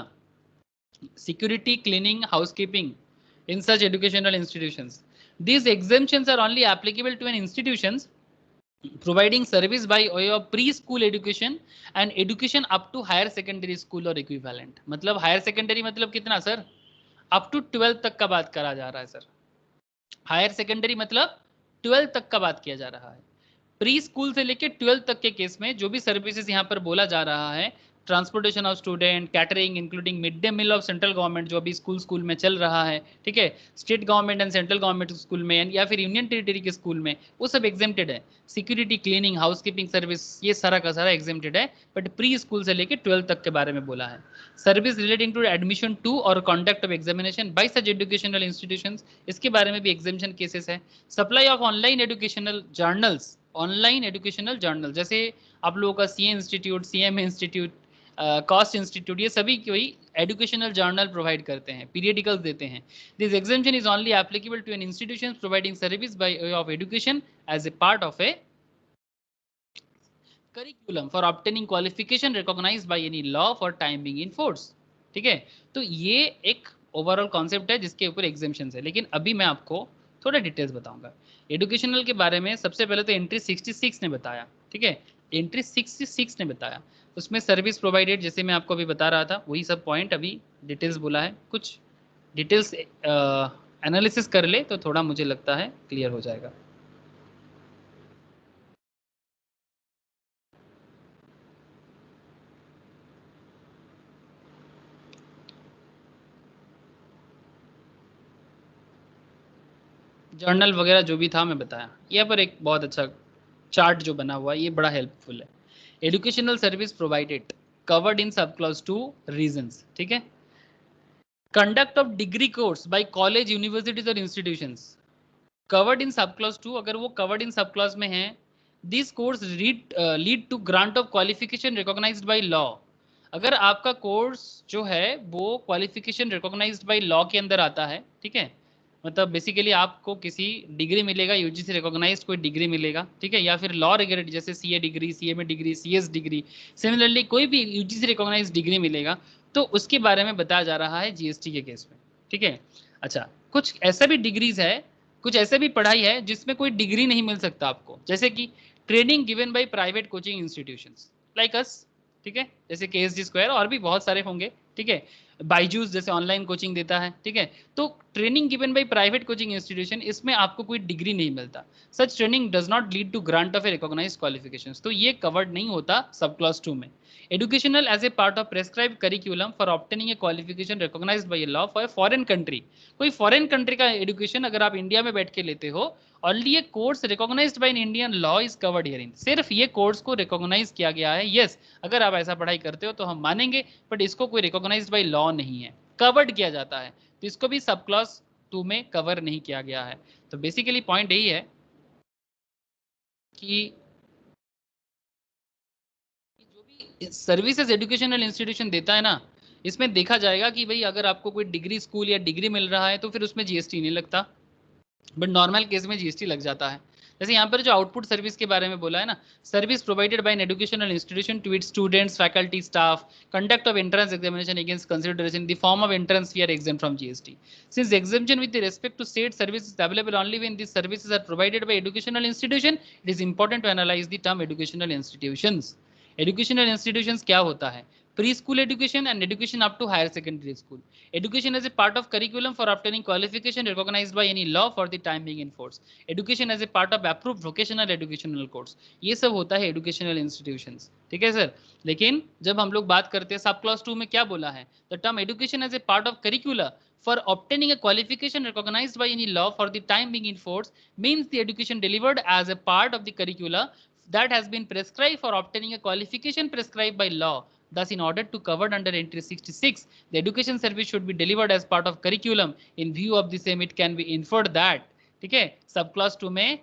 security, cleaning, housekeeping in such educational institutions. These exemptions are only applicable to an institutions providing service by way of preschool education and education up to higher secondary school or equivalent. मतलब higher secondary मतलब कितना sir? up to 12 तक का बात करा जा रहा है सर. हायर सेकेंडरी मतलब 12 तक का बात किया जा रहा है. प्री स्कूल से लेके 12 तक के केस में जो भी सर्विसेज यहाँ पर बोला जा रहा है, transportation of student, catering including mid day meal of central government जो अभी स्कूल में चल रहा है, ठीक है, state government and central government school में या फिर यूनियन टेरिटरी के स्कूल में, वो सब एग्जेम्प्टेड है. सिक्योरिटी, क्लीनिंग, हाउसकीपिंग सर्विस, ये सारा का सारा एग्जेम्प्टेड है. बट प्री स्कूल से लेके 12 तक के बारे में बोला है. Service relating to admission to और conduct of examination by such educational institutions, इसके बारे में भी एग्जेम्पशन केसेस है. Supply of online educational journals, online educational journal जैसे आप लोगों का CA institute, CM institute, cost institute, ये सभी कोई एजुकेशनल जर्नल प्रोवाइड करते हैं, पीरियडिकल्स देते हैं. This exemption is only applicable to an institution providing service by way of education as a part of a curriculum for obtaining qualification recognised by any law for time being in force. ठीक है, तो ये एक overall concept है जिसके ऊपर exemptions है. लेकिन अभी मैं आपको थोड़ा डिटेल्स बताऊंगा एजुकेशनल के बारे में. सबसे पहले तो एंट्री 66 ने बताया, ठीक है, एंट्री 66 ने बताया. उसमें सर्विस प्रोवाइडेड, जैसे मैं आपको अभी बता रहा था, वही सब पॉइंट अभी डिटेल्स बोला है. कुछ डिटेल्स एनालिसिस कर ले तो थोड़ा मुझे लगता है क्लियर हो जाएगा. जर्नल वगैरह जो भी था मैं बताया. यहाँ पर एक बहुत अच्छा चार्ट जो बना हुआ है ये बड़ा हेल्पफुल है. Educational service provided covered in sub clause 2 reasons. ठीक है, conduct of degree course by college, universities और institutions covered in sub clause 2. अगर वो कवर्ड इन सब क्लॉज में है, this course lead to grant of qualification recognised by law. अगर आपका course जो है वो क्वालिफिकेशन रिकॉग्नाइज्ड बाय लॉ के अंदर आता है, ठीक है, मतलब बेसिकली आपको किसी डिग्री मिलेगा, यूजीसी रिकॉग्नाइज्ड कोई डिग्री मिलेगा, ठीक है, या फिर लॉ रिलेटेड जैसे CA degree, CMA degree, CS degree, similarly कोई भी यूजीसी रिकॉग्नाइज्ड डिग्री मिलेगा, तो उसके बारे में बताया जा रहा है जीएसटी के केस में. ठीक है, अच्छा, कुछ ऐसा भी डिग्रीज है, कुछ ऐसे भी पढ़ाई है जिसमें कोई डिग्री नहीं मिल सकता आपको, जैसे कि training given by private coaching institutions like us, ठीक है, जैसे केएसडी स्क्वायर और भी बहुत सारे होंगे. ठीक है, बाइजूस जैसे ऑनलाइन कोचिंग देता है. ठीक है, तो training given by private coaching institution, इसमें आपको कोई डिग्री नहीं मिलता. Such training does not lead to grant of a recognised qualifications, तो ये कवर्ड नहीं होता सब क्लॉज 2 में. Educational as a part of prescribe curriculum for obtaining a qualification recognised by law for a foreign country. कोई foreign country का education अगर आप India में बैठ के लेते हो, ऑलरेडी ये course recognised by in Indian law is covered hearing. सिर्फ ये कोर्स को रिकॉग्नाइज किया गया है. यस, अगर आप ऐसा पढ़ाई करते हो तो हम मानेंगे, बट इसको कोई रिकॉग्नाइज्ड बाय लॉ नहीं है, कवर्ड किया जाता है, तो इसको भी सब क्लॉज 2 में कवर नहीं किया गया है. तो बेसिकली पॉइंट यही है कि जो भी सर्विसेज एजुकेशनल इंस्टीट्यूशन देता है ना, इसमें देखा जाएगा कि भाई अगर आपको कोई डिग्री स्कूल या डिग्री मिल रहा है तो फिर उसमें जीएसटी नहीं लगता, बट नॉर्मल केस में जीएसटी लग जाता है. जैसे यहाँ पर जो आउटपुट सर्विस के बारे में बोला है ना, service provided by an educational institution to its students, faculty, staff, conduct of entrance examination against consideration the form of entrance fee are exempt from GST. Since exemption with respect to state services is available only when these services are provided by educational institution, it is important to analyze the term educational institutions. Educational institutions क्या होता है? Preschool education and education up to higher secondary school. Education as a part of curriculum for obtaining qualification recognized by any law for the time being in force. Education as a part of approved vocational educational course. ये सब होता है educational institutions. ठीक है sir, लेकिन जब हम लोग बात करते हैं सब क्लास 2 में क्या बोला है, the term education as a part of curricula for obtaining a qualification recognized by any law for the time being in force means the education delivered as a part of the curricula that has been prescribed for obtaining a qualification prescribed by law. Thus, in order to covered under entry 66, the education service should be delivered as part of curriculum. In view of the same, it can be inferred that, ठीक है, सब class 2 में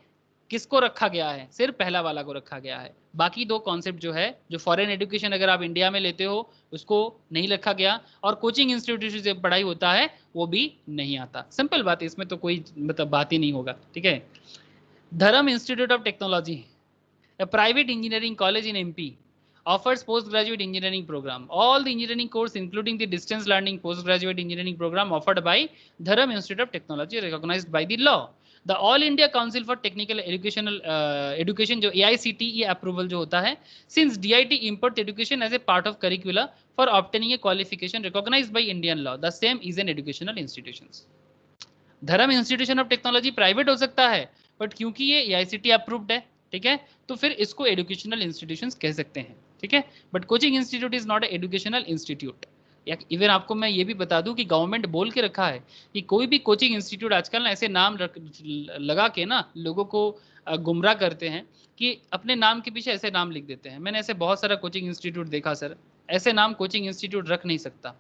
किसको रखा गया है? सिर्फ पहला वाला को रखा गया है. बाकी दो कॉन्सेप्ट जो है, जो फॉरेन एजुकेशन अगर आप इंडिया में लेते हो उसको नहीं रखा गया, और कोचिंग इंस्टीट्यूट से पढ़ाई होता है वो भी नहीं आता. सिंपल बात है, इसमें तो कोई मतलब बात ही नहीं होगा. ठीक है, धर्म institute of technology, a private engineering college in MP, offers postgraduate engineering program. All the engineering course, including the distance learning postgraduate engineering program offered by Dharam Institute of Technology, recognized by the law. The All India Council for Technical Education जो AICTE approval जो होता है, since DIT imports education as a part of curricula for obtaining a qualification recognized by Indian law. The same is an educational institutions. धर्म institution of technology private हो सकता है, but क्योंकि ये AICTE अप्रूव्ड है, ठीक है, तो फिर इसको एजुकेशनल इंस्टीट्यूशंस कह सकते हैं, ठीक है. But coaching institute is not a educational institute. Even आपको मैं ये भी बता दूं कि गवर्नमेंट बोल के रखा है कि कोई भी कोचिंग इंस्टीट्यूट, आजकल ना ऐसे नाम लगा के ना लोगों को गुमराह करते हैं कि अपने नाम के पीछे ऐसे नाम लिख देते हैं. मैंने ऐसे बहुत सारा कोचिंग इंस्टीट्यूट देखा सर, ऐसे नाम कोचिंग इंस्टीट्यूट रख नहीं सकता.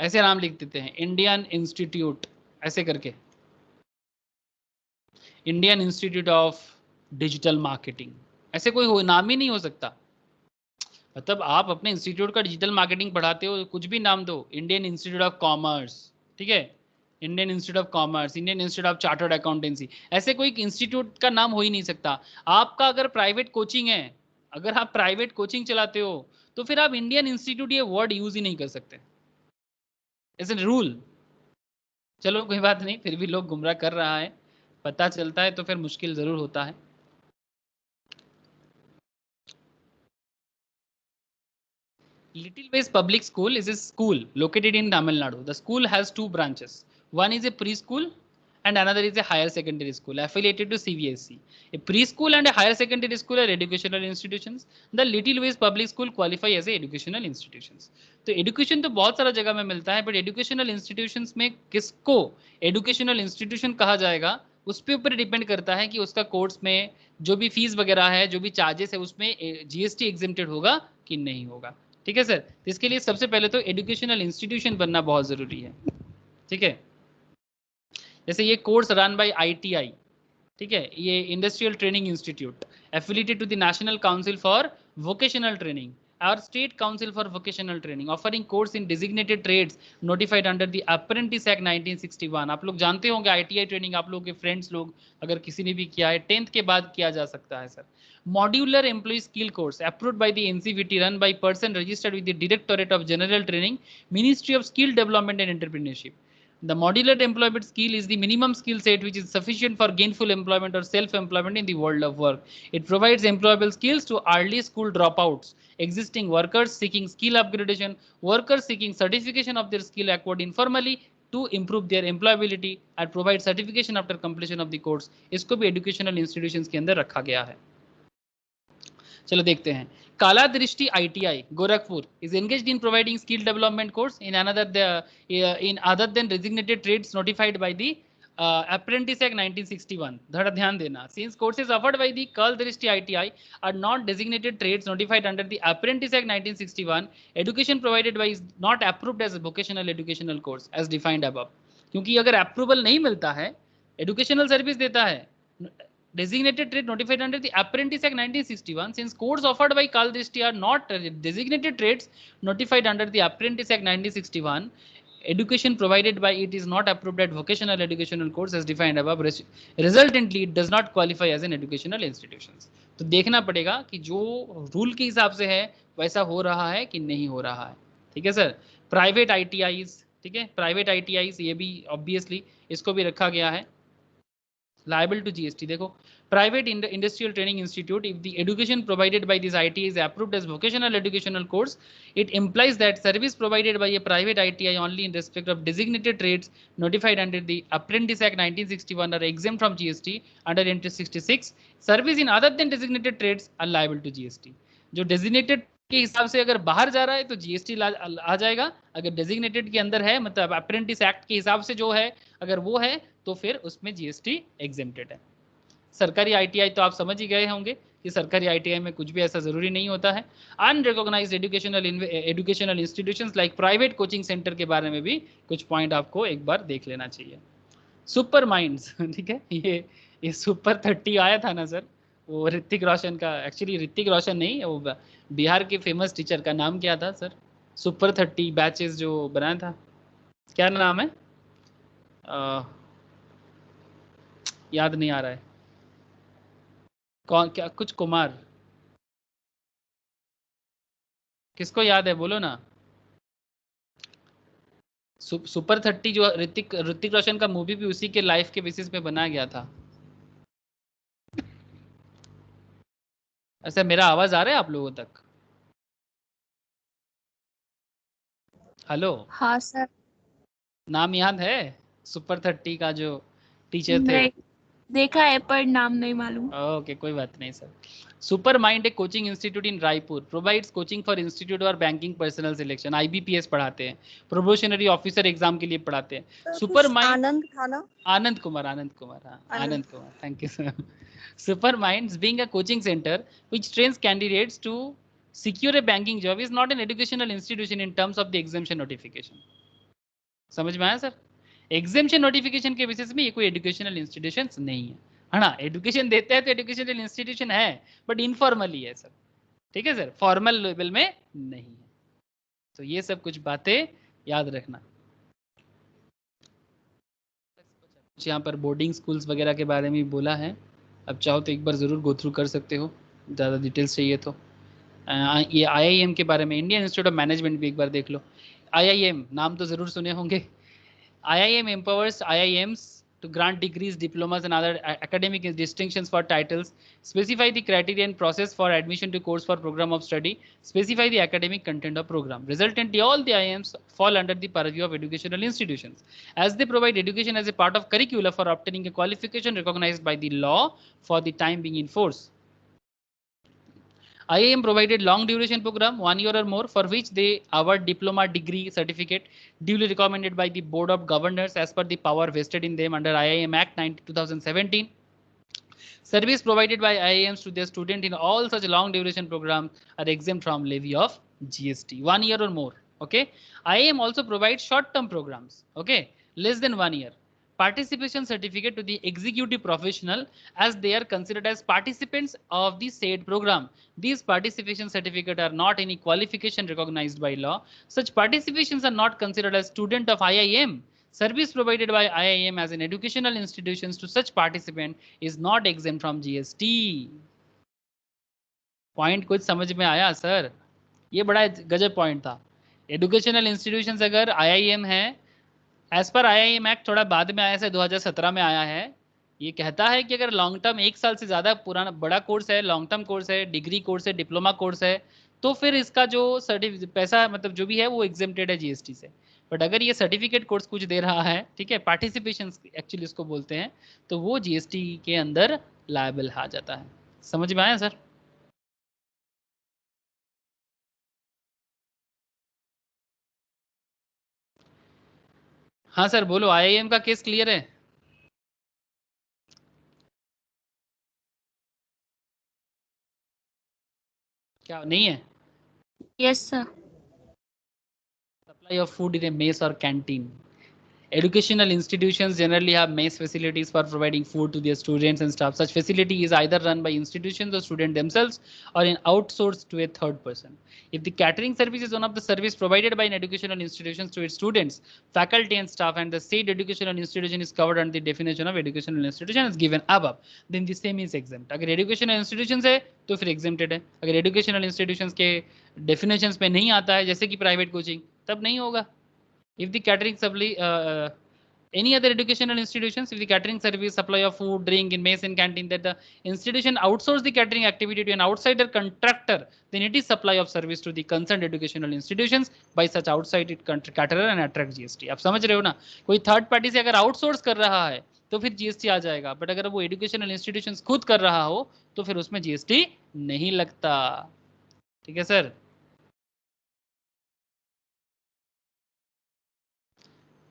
ऐसे नाम लिख देते हैं, इंडियन इंस्टीट्यूट ऐसे करके, Indian institute of digital marketing, ऐसे कोई नाम ही नहीं हो सकता. मतलब आप अपने इंस्टीट्यूट का डिजिटल मार्केटिंग पढ़ाते हो, कुछ भी नाम दो, इंडियन इंस्टीट्यूट ऑफ कॉमर्स, ठीक है, Indian institute of commerce, Indian institute of chartered accountancy, ऐसे कोई इंस्टीट्यूट का नाम हो ही नहीं सकता. आपका अगर प्राइवेट कोचिंग है, अगर आप प्राइवेट कोचिंग चलाते हो, तो फिर आप इंडियन इंस्टीट्यूट ये वर्ड यूज ही नहीं कर सकते. It's an rule. चलो कोई बात नहीं, फिर भी लोग गुमराह कर रहा है, पता चलता है तो फिर मुश्किल जरूर होता है. Little Ways Public School is a school located in Tamil Nadu. The school has two branches. One is a preschool and another is a higher secondary school affiliated to CBSE. A preschool and a higher secondary school are educational institutions. The Little Ways Public School qualify as a educational institutions. तो education तो बहुत सारा जगह में मिलता है, but educational institutions में किसको educational institution कहा जाएगा, उस पे ऊपर डिपेंड करता है कि उसका कोर्स में जो भी फीस वगैरह है, जो भी चार्जेस है, उसमें GST एग्जेम्प्टेड होगा कि नहीं होगा. ठीक है सर. तो इसके लिए सबसे पहले तो एजुकेशनल इंस्टीट्यूशन बनना बहुत जरूरी है, ठीक है. जैसे ये कोर्स रन बाय ITI, ठीक है, ये industrial training institute affiliated to the national council for vocational training और state council for vocational training, offering course in designated trades notified under the apprentice act 1961. आप लोग जानते होंगे ITI ट्रेनिंग, आप लोग के फ्रेंड्स लोग अगर किसी ने भी किया है, 10th के बाद किया जा सकता है sir. Modular employee skill course approved by the NCVT, run by person registered with the Directorate of General Training, Ministry of Skill Development and Entrepreneurship. The modular employment skill is the minimum skill set which is sufficient for gainful employment or self-employment in the world of work. It provides employable skills to early school dropouts, existing workers seeking skill upgradation, workers seeking certification of their skill acquired informally to improve their employability and provide certification after completion of the course. इसको भी educational institutions के अंदर रखा गया है. चलो देखते हैं. काला दृष्टि ITI Gorakhpur is engaged in providing skill development course in other than designated trades notified by the Apprentice Act 1961. थोड़ा ध्यान देना. Since courses offered by the Kal Drishti ITI are not designated trades notified under the Apprentice Act 1961, education provided by is not approved as a vocational educational course as defined above. क्योंकि अगर approval नहीं मिलता है, educational service देता है, designated trade notified under the Apprentice Act 1961, since courses offered by Kal Drishti are not designated trades notified under the Apprentice Act 1961, education provided by it is not approved at vocational educational course as defined above. Resultantly, it does not qualify as an educational institutions. तो देखना पड़ेगा कि जो rule के हिसाब से है वैसा हो रहा है कि नहीं हो रहा है. ठीक है सर. प्राइवेट ITIs, ठीक है, प्राइवेट ITIs ये भी ऑब्वियसली इसको भी रखा गया है liable to GST. देखो, private industrial training institute, if the education provided by this ITI is approved as vocational educational course, it implies that service provided by a private ITI only in respect of designated trades notified under the Apprentice Act 1961 are exempt from GST under Entry 66. Service in other than designated trades are liable to GST. जो designated के हिसाब से अगर बाहर जा रहा है तो GST आ जाएगा, अगर डेजिग्नेटेड के अंदर है, मतलब अप्रेंटिस एक्ट के हिसाब से जो है, अगर वो है तो फिर उसमें GST एग्जेम्प्टेड है. सरकारी ITI तो आप समझ ही गए होंगे कि सरकारी ITI में कुछ भी ऐसा जरूरी नहीं होता है. Unrecognised educational institutions like private coaching centre के बारे में भी कुछ पॉइंट आपको एक बार देख लेना चाहिए. सुपर माइंड्स, ठीक है, ये सुपर 30 आया था ना सर, वो ऋतिक रोशन का, एक्चुअली ऋतिक रोशन नहीं, वो बिहार के फेमस टीचर का नाम क्या था सर, सुपर 30 बैचेस जो बनाया था, क्या नाम है, याद नहीं आ रहा है. कौन क्या कुछ कुमार, किसको याद है बोलो ना। सुपर 30 जो ऋतिक रोशन का मूवी भी उसी के लाइफ के बेसिस पे बनाया गया था। ऐसा मेरा आवाज आ रहा है आप लोगों तक? हेलो, हाँ सर। नाम याद है सुपर 30 का जो टीचर थे? नहीं, देखा है पर नाम नहीं मालूम। ओके कोई बात नहीं सर। सुपर माइंड एक coaching institute in Raipur provides coaching for institute और बैंकिंग पर्सनल सिलेक्शन, आईबीपीएस पढ़ाते हैं, प्रोबेशनरी ऑफिसर एग्जाम के लिए पढ़ाते हैं। सर सुपर कुछ माइंड, आनंद था ना? आनंद कुमार, आनंद कुमार, हाँ Anand. Anand Kumar, thank you sir. Super minds being a coaching centre which trains candidates to secure a banking job is not an educational institution in terms of the exemption notification। समझ में आया sir? Exemption notification के basis में ये कोई educational institution नहीं है ना। एजुकेशन देते हैं तो एजुकेशनल इंस्टीट्यूशन है, बट इनफॉर्मली है सर, ठीक है सर, फॉर्मल लेवल में नहीं है। तो ये सब कुछ बातें याद रखना। यहाँ पर बोर्डिंग स्कूल्स वगैरह के बारे में बोला है, अब चाहो तो एक बार ज़रूर गो थ्रू कर सकते हो, ज़्यादा डिटेल्स चाहिए तो। ये IIM के बारे में, इंडियन इंस्टीट्यूट ऑफ मैनेजमेंट भी एक बार देख लो। IIM नाम तो ज़रूर सुने होंगे। IIM empowers IIMs to grant degrees, diplomas, and other academic distinctions for titles. Specify the criteria and process for admission to course for program of study. Specify the academic content of program. Resultantly, all the IIMs fall under the purview of educational institutions, as they provide education as a part of curricula for obtaining a qualification recognized by the law for the time being in force. IIM provided long duration program, 1 year or more, for which they award diploma degree certificate duly recommended by the Board of Governors as per the power vested in them under IIM Act 2017. Service provided by IIMs to their student in all such long duration programs are exempt from levy of GST, 1 year or more. Okay. IIM also provides short term programs, okay, less than 1 year. Participation certificate to the executive professional as they are considered as participants of the said program. These participation certificates are not any qualification recognized by law. Such participations are not considered as student of IIM. Service provided by IIM as an educational institutions to such participant is not exempt from GST. Point कुछ समझ में आया sir? ये बड़ा गजब point था। Educational institutions अगर IIM है, एज पर IIM एक्ट थोड़ा बाद में आया है, 2017 में आया है, ये कहता है कि अगर लॉन्ग टर्म 1 साल से ज़्यादा पुराना बड़ा कोर्स है, लॉन्ग टर्म कोर्स है, डिग्री कोर्स है, डिप्लोमा कोर्स है, तो फिर इसका जो सर्टिफिकेट पैसा मतलब जो भी है वो एग्जेम्प्टेड है GST से। बट अगर ये सर्टिफिकेट कोर्स कुछ दे रहा है, ठीक है, पार्टिसिपेशन एक्चुअली इसको बोलते हैं, तो वो GST के अंदर लायबल आ जाता है। समझ में आया सर? हाँ सर बोलो, IIM का केस क्लियर है? क्या नहीं है? Yes sir. Supply of food in a mess or canteen. Educational institutions generally have mess facilities for providing food to their students and staff. Such facility is either run by institutions or students themselves or in outsourced to a third person. If the catering service is one of the service provided by an educational institution to its students, faculty and staff, and the said educational institution is covered under the definition of educational institution as given above, then the same is exempt. अगर educational institutions है तो फिर exempted है। अगर educational institutions के definitions में नहीं आता है, जैसे कि private coaching, तब नहीं होगा। If the catering supply, any other educational institutions, if the catering service, supply of food, drink in mess and canteen, that the institution outsource the catering activity to an outsider contractor, then it is supply of service to the concerned educational institutions by such outside caterer and attract GST. आप समझ रहे हो ना? कोई third party से अगर outsource कर रहा है तो फिर GST आ जाएगा, बट अगर वो एजुकेशनल इंस्टीट्यूशंस खुद कर रहा हो तो फिर उसमें GST नहीं लगता। ठीक है सर?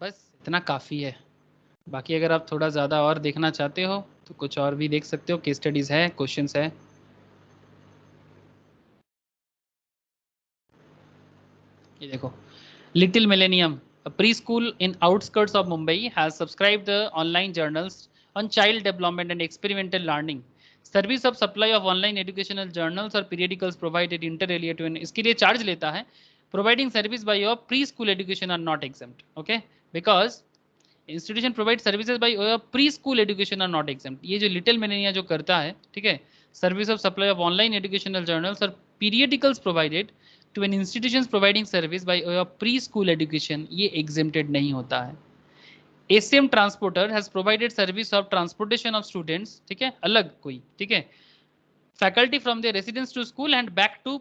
बस इतना काफ़ी है। बाकी अगर आप थोड़ा ज़्यादा और देखना चाहते हो तो कुछ और भी देख सकते हो, केस स्टडीज़ है, क्वेश्चंस है। ये देखो, little millennium, a preschool in outskirts of Mumbai has subscribed the online journals on child development and experimental learning. Service of supply of online educational journals or periodicals provided inter alia to an, इसके लिए charge लेता है। Providing service by your preschool education are not exempt, okay? Because institution provide services by pre school education are not exempt. ये जो little Melania जो करता है, ठीक है, service of supply of online educational journals or periodicals provided to an institutions providing service by way of preschool education, ये exempted नहीं होता है। ACM transporter has provided service of transportation of students, ठीक है, अलग कोई, ठीक है, faculty from their residence to school and back to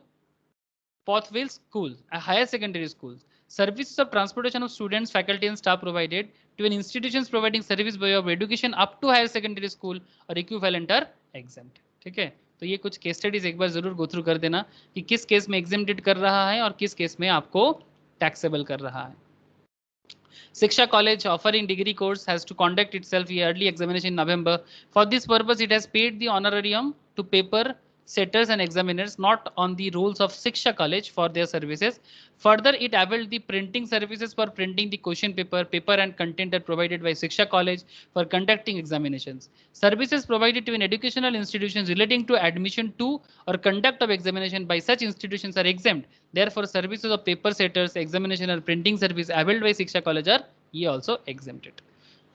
Pathwell School, a higher secondary school. Services of transportation of students, faculty and staff provided to an institutions providing service by way of education up to higher secondary school or equivalent are exempt. ठीक है, तो ये कुछ case studies एक बार जरूर go through कर देना कि किस केस में एग्जेम्प्टेड कर रहा है और किस केस में आपको टैक्सेबल कर रहा है। Shiksha College offering degree course has to conduct itself yearly examination in November. For this purpose, it has paid the honorarium to paper setters and examiners not on the rules of Shiksha College for their services. Further, it availed the printing services for printing the question paper and content are provided by Shiksha College for conducting examinations. Services provided to an educational institutions relating to admission to or conduct of examination by such institutions are exempt. Therefore, services of paper setters, examination or printing service availed by Shiksha College are ये also exempted.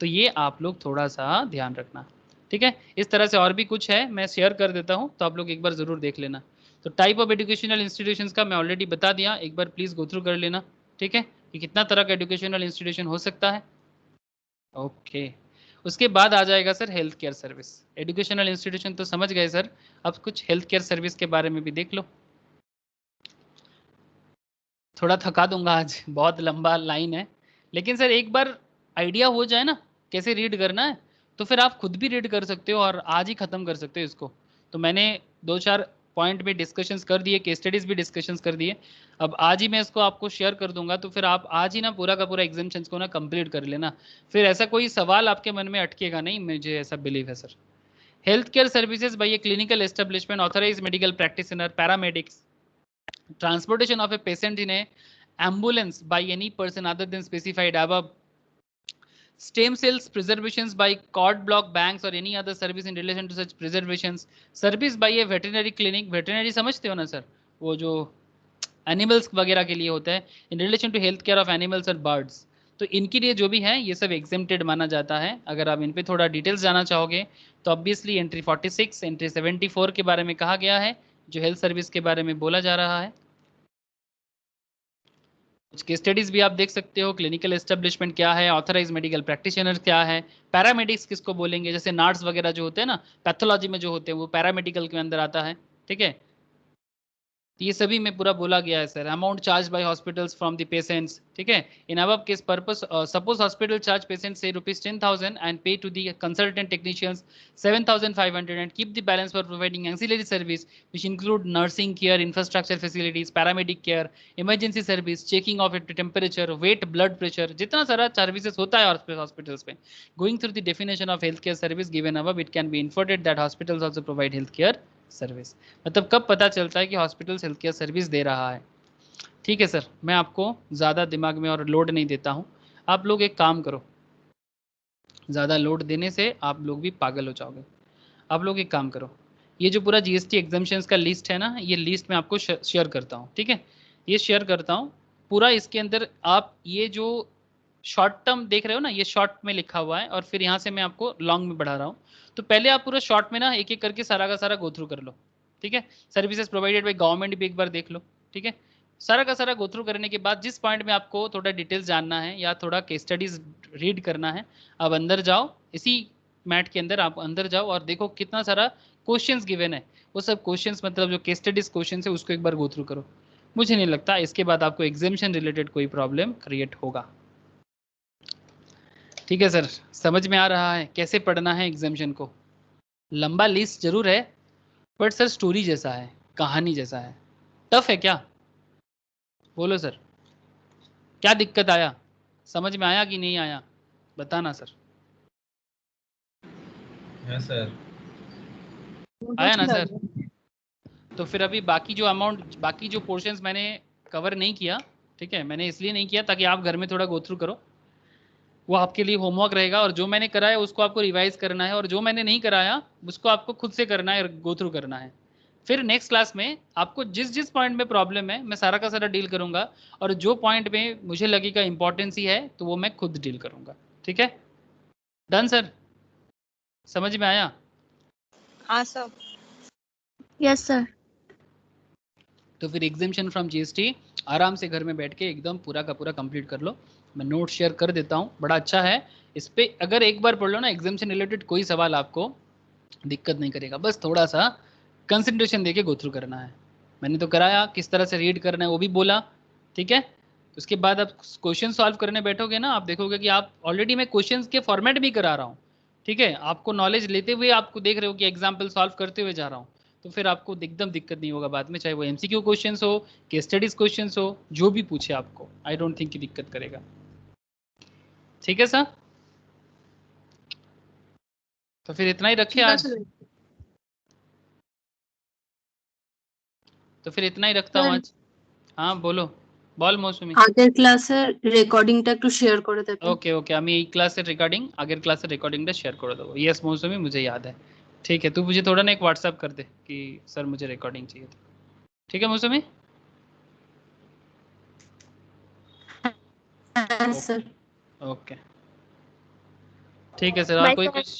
तो ये आप लोग थोड़ा सा ध्यान रखना, ठीक है। इस तरह से और भी कुछ है, मैं शेयर कर देता हूं तो आप लोग एक बार जरूर देख लेना। तो टाइप ऑफ एजुकेशनल इंस्टीट्यूशंस का मैं ऑलरेडी बता दिया, एक बार प्लीज गो थ्रू कर लेना, ठीक है, कि कितना तरह का एजुकेशनल इंस्टीट्यूशन हो सकता है। ओके, उसके बाद आ जाएगा sir health care service. Educational institution तो समझ गए सर, अब कुछ हेल्थ केयर सर्विस के बारे में भी देख लो। थोड़ा थका दूंगा आज, बहुत लंबा लाइन है, लेकिन सर एक बार आइडिया हो जाए ना कैसे रीड करना है तो फिर आप खुद भी रीड कर सकते हो और आज ही खत्म कर सकते हो इसको। तो मैंने 2-4 पॉइंट में डिस्कशंस कर दिए, केस स्टडीज भी डिस्कशंस कर दिए, अब आज ही मैं इसको आपको शेयर कर दूंगा, तो फिर आप आज ही ना पूरा का पूरा एग्जाम्शंस को ना कंप्लीट कर लेना, फिर ऐसा कोई सवाल आपके मन में अटकेगा नहीं, मुझे ऐसा बिलीव है sir. Health care services by a clinical establishment, authorise medical practitioner, paramedics, transportation of a patient in a ambulance by any person other than specified above, stem cells preservations by cord block banks or any other service in relation to such preservations, service by a veterinary clinic, veterinary समझते हो ना sir, वो जो animals वगैरह के लिए होता है, in relation to health care of animals और birds, तो इनके लिए जो भी है ये सब exempted माना जाता है। अगर आप इन पे थोड़ा डिटेल्स जाना चाहोगे तो ऑब्वियसली एंट्री 46, एंट्री 74 के बारे में कहा गया है, जो हेल्थ सर्विस के बारे में बोला जा रहा है। कुछ केस स्टडीज भी आप देख सकते हो, क्लिनिकल एस्टेब्लिशमेंट क्या है, ऑथराइज मेडिकल प्रैक्टिशनर क्या है, पैरामेडिक्स किसको बोलेंगे, जैसे नर्स वगैरह जो होते हैं ना पैथोलॉजी में जो होते हैं वो पैरामेडिकल के अंदर आता है, ठीक है। ये सभी में पूरा बोला गया है sir. Amount charge by hospitals from the patients, ठीक है। In above case purpose suppose hospital charge patient से ₹10,000 and pay to the consultant technicians 7,500 and keep the balance for providing auxiliary service which include nursing care, infrastructure facilities, paramedic care, emergency service, checking of temperature, weight, blood pressure, जितना सारा services होता है hospitals में। Going through the definition of health care service given above, it can be inferred that hospitals also provide health care service. मतलब कब पता चलता है कि हॉस्पिटल्स हेल्थ केयर सर्विस दे रहा है, ठीक है सर। मैं आपको ज़्यादा दिमाग में और लोड नहीं देता हूँ, आप लोग एक काम करो, ज़्यादा लोड देने से आप लोग भी पागल हो जाओगे। आप लोग एक काम करो, ये जो पूरा जीएसटी एग्जाम्शंस का लिस्ट है ना, ये लिस्ट मैं आपको शेयर करता हूँ, ठीक है, ये शेयर करता हूँ पूरा। इसके अंदर आप ये जो शॉर्ट टर्म देख रहे हो ना, ये शॉर्ट में लिखा हुआ है और फिर यहाँ से मैं आपको लॉन्ग में बढ़ा रहा हूँ। तो पहले आप पूरा शॉर्ट में ना एक एक करके सारा का सारा गो थ्रू कर लो, ठीक है। सर्विसेज प्रोवाइडेड बाय गवर्नमेंट भी एक बार देख लो, ठीक है। सारा का सारा गो थ्रू करने के बाद जिस पॉइंट में आपको थोड़ा डिटेल्स जानना है या थोड़ा केस स्टडीज रीड करना है, आप अंदर जाओ, इसी मैट के अंदर आप अंदर जाओ और देखो कितना सारा क्वेश्चंस गिवन है, वो सब क्वेश्चंस मतलब जो केस स्टडीज क्वेश्चन है उसको एक बार गो थ्रू करो। मुझे नहीं लगता इसके बाद आपको एग्जामिनेशन रिलेटेड कोई प्रॉब्लम क्रिएट होगा, ठीक है सर। समझ में आ रहा है कैसे पढ़ना है एग्जामिनेशन को। लंबा लिस्ट जरूर है बट सर स्टोरी जैसा है, कहानी जैसा है। टफ है क्या, बोलो सर, क्या दिक्कत आया, समझ में आया कि नहीं आया, बताना सर। हाँ सर, आया ना सर। तो फिर अभी बाकी जो अमाउंट, बाकी जो पोर्शंस मैंने कवर नहीं किया, ठीक है, मैंने इसलिए नहीं किया ताकि आप घर में थोड़ा गो थ्रू करो, वो आपके लिए होमवर्क रहेगा। और जो मैंने कराया उसको आपको रिवाइज करना है और जो मैंने नहीं कराया उसको आपको खुद से करना है, गो थ्रू करना है। फिर नेक्स्ट क्लास में आपको जिस जिस पॉइंट में प्रॉब्लम है मैं सारा का सारा डील करूंगा और जो पॉइंट में मुझे लगेगा इंपॉर्टेंस ही है तो वो मैं खुद डील करूंगा, ठीक है। डन सर, समझ में आया? हाँ सर। Yes sir. तो फिर एग्जामिशन फ्रॉम जीएसटी आराम से घर में बैठ के एकदम पूरा का पूरा कंप्लीट कर लो। मैं नोट शेयर कर देता हूँ, बड़ा अच्छा है। इस पे अगर एक बार पढ़ लो ना एग्जामिशन रिलेटेड, कोई सवाल आपको दिक्कत नहीं करेगा, बस थोड़ा सा कंसंट्रेशन देके गो थ्रू करना है। मैंने तो कराया, किस तरह से रीड करना है वो भी बोला, ठीक है। उसके बाद आप क्वेश्चन सॉल्व करने बैठोगे ना, आप देखोगे कि आप ऑलरेडी मैं क्वेश्चंस के फॉर्मेट भी करा रहा हूँ, ठीक है। आपको नॉलेज लेते हुए आपको देख रहे हो कि एग्जाम्पल सॉल्व करते हुए जा रहा हूँ, तो फिर आपको एकदम दिक्कत नहीं होगा बाद में, चाहे वो एमसीक्यू क्वेश्चंस हो, केस स्टडीज क्वेश्चंस हो, जो भी पूछे आपको, आई डोंट थिंक कि दिक्कत करेगा। ठीक है सर, तो फिर इतना ही रखे आज। तो फिर इतना ही रखता हूँ आज। हाँ बोलो, বল মৌসুমী। আগের ক্লাসের রেকর্ডিংটা একটু শেয়ার করে দেবেন। ওকে ওকে, আমি এই ক্লাসের রেকর্ডিং, আগের ক্লাসের রেকর্ডিংটা শেয়ার করে দেবো। यस मौसमी, मुझे याद है। ठीक है, तू मुझे थोड़ा ना एक व्हाट्सएप कर दे कि सर मुझे रिकॉर्डिंग चाहिए था। ठीक है मौसमी। হ্যাঁ স্যার। ओके ठीक है सर, और बाय कोई सर। कुछ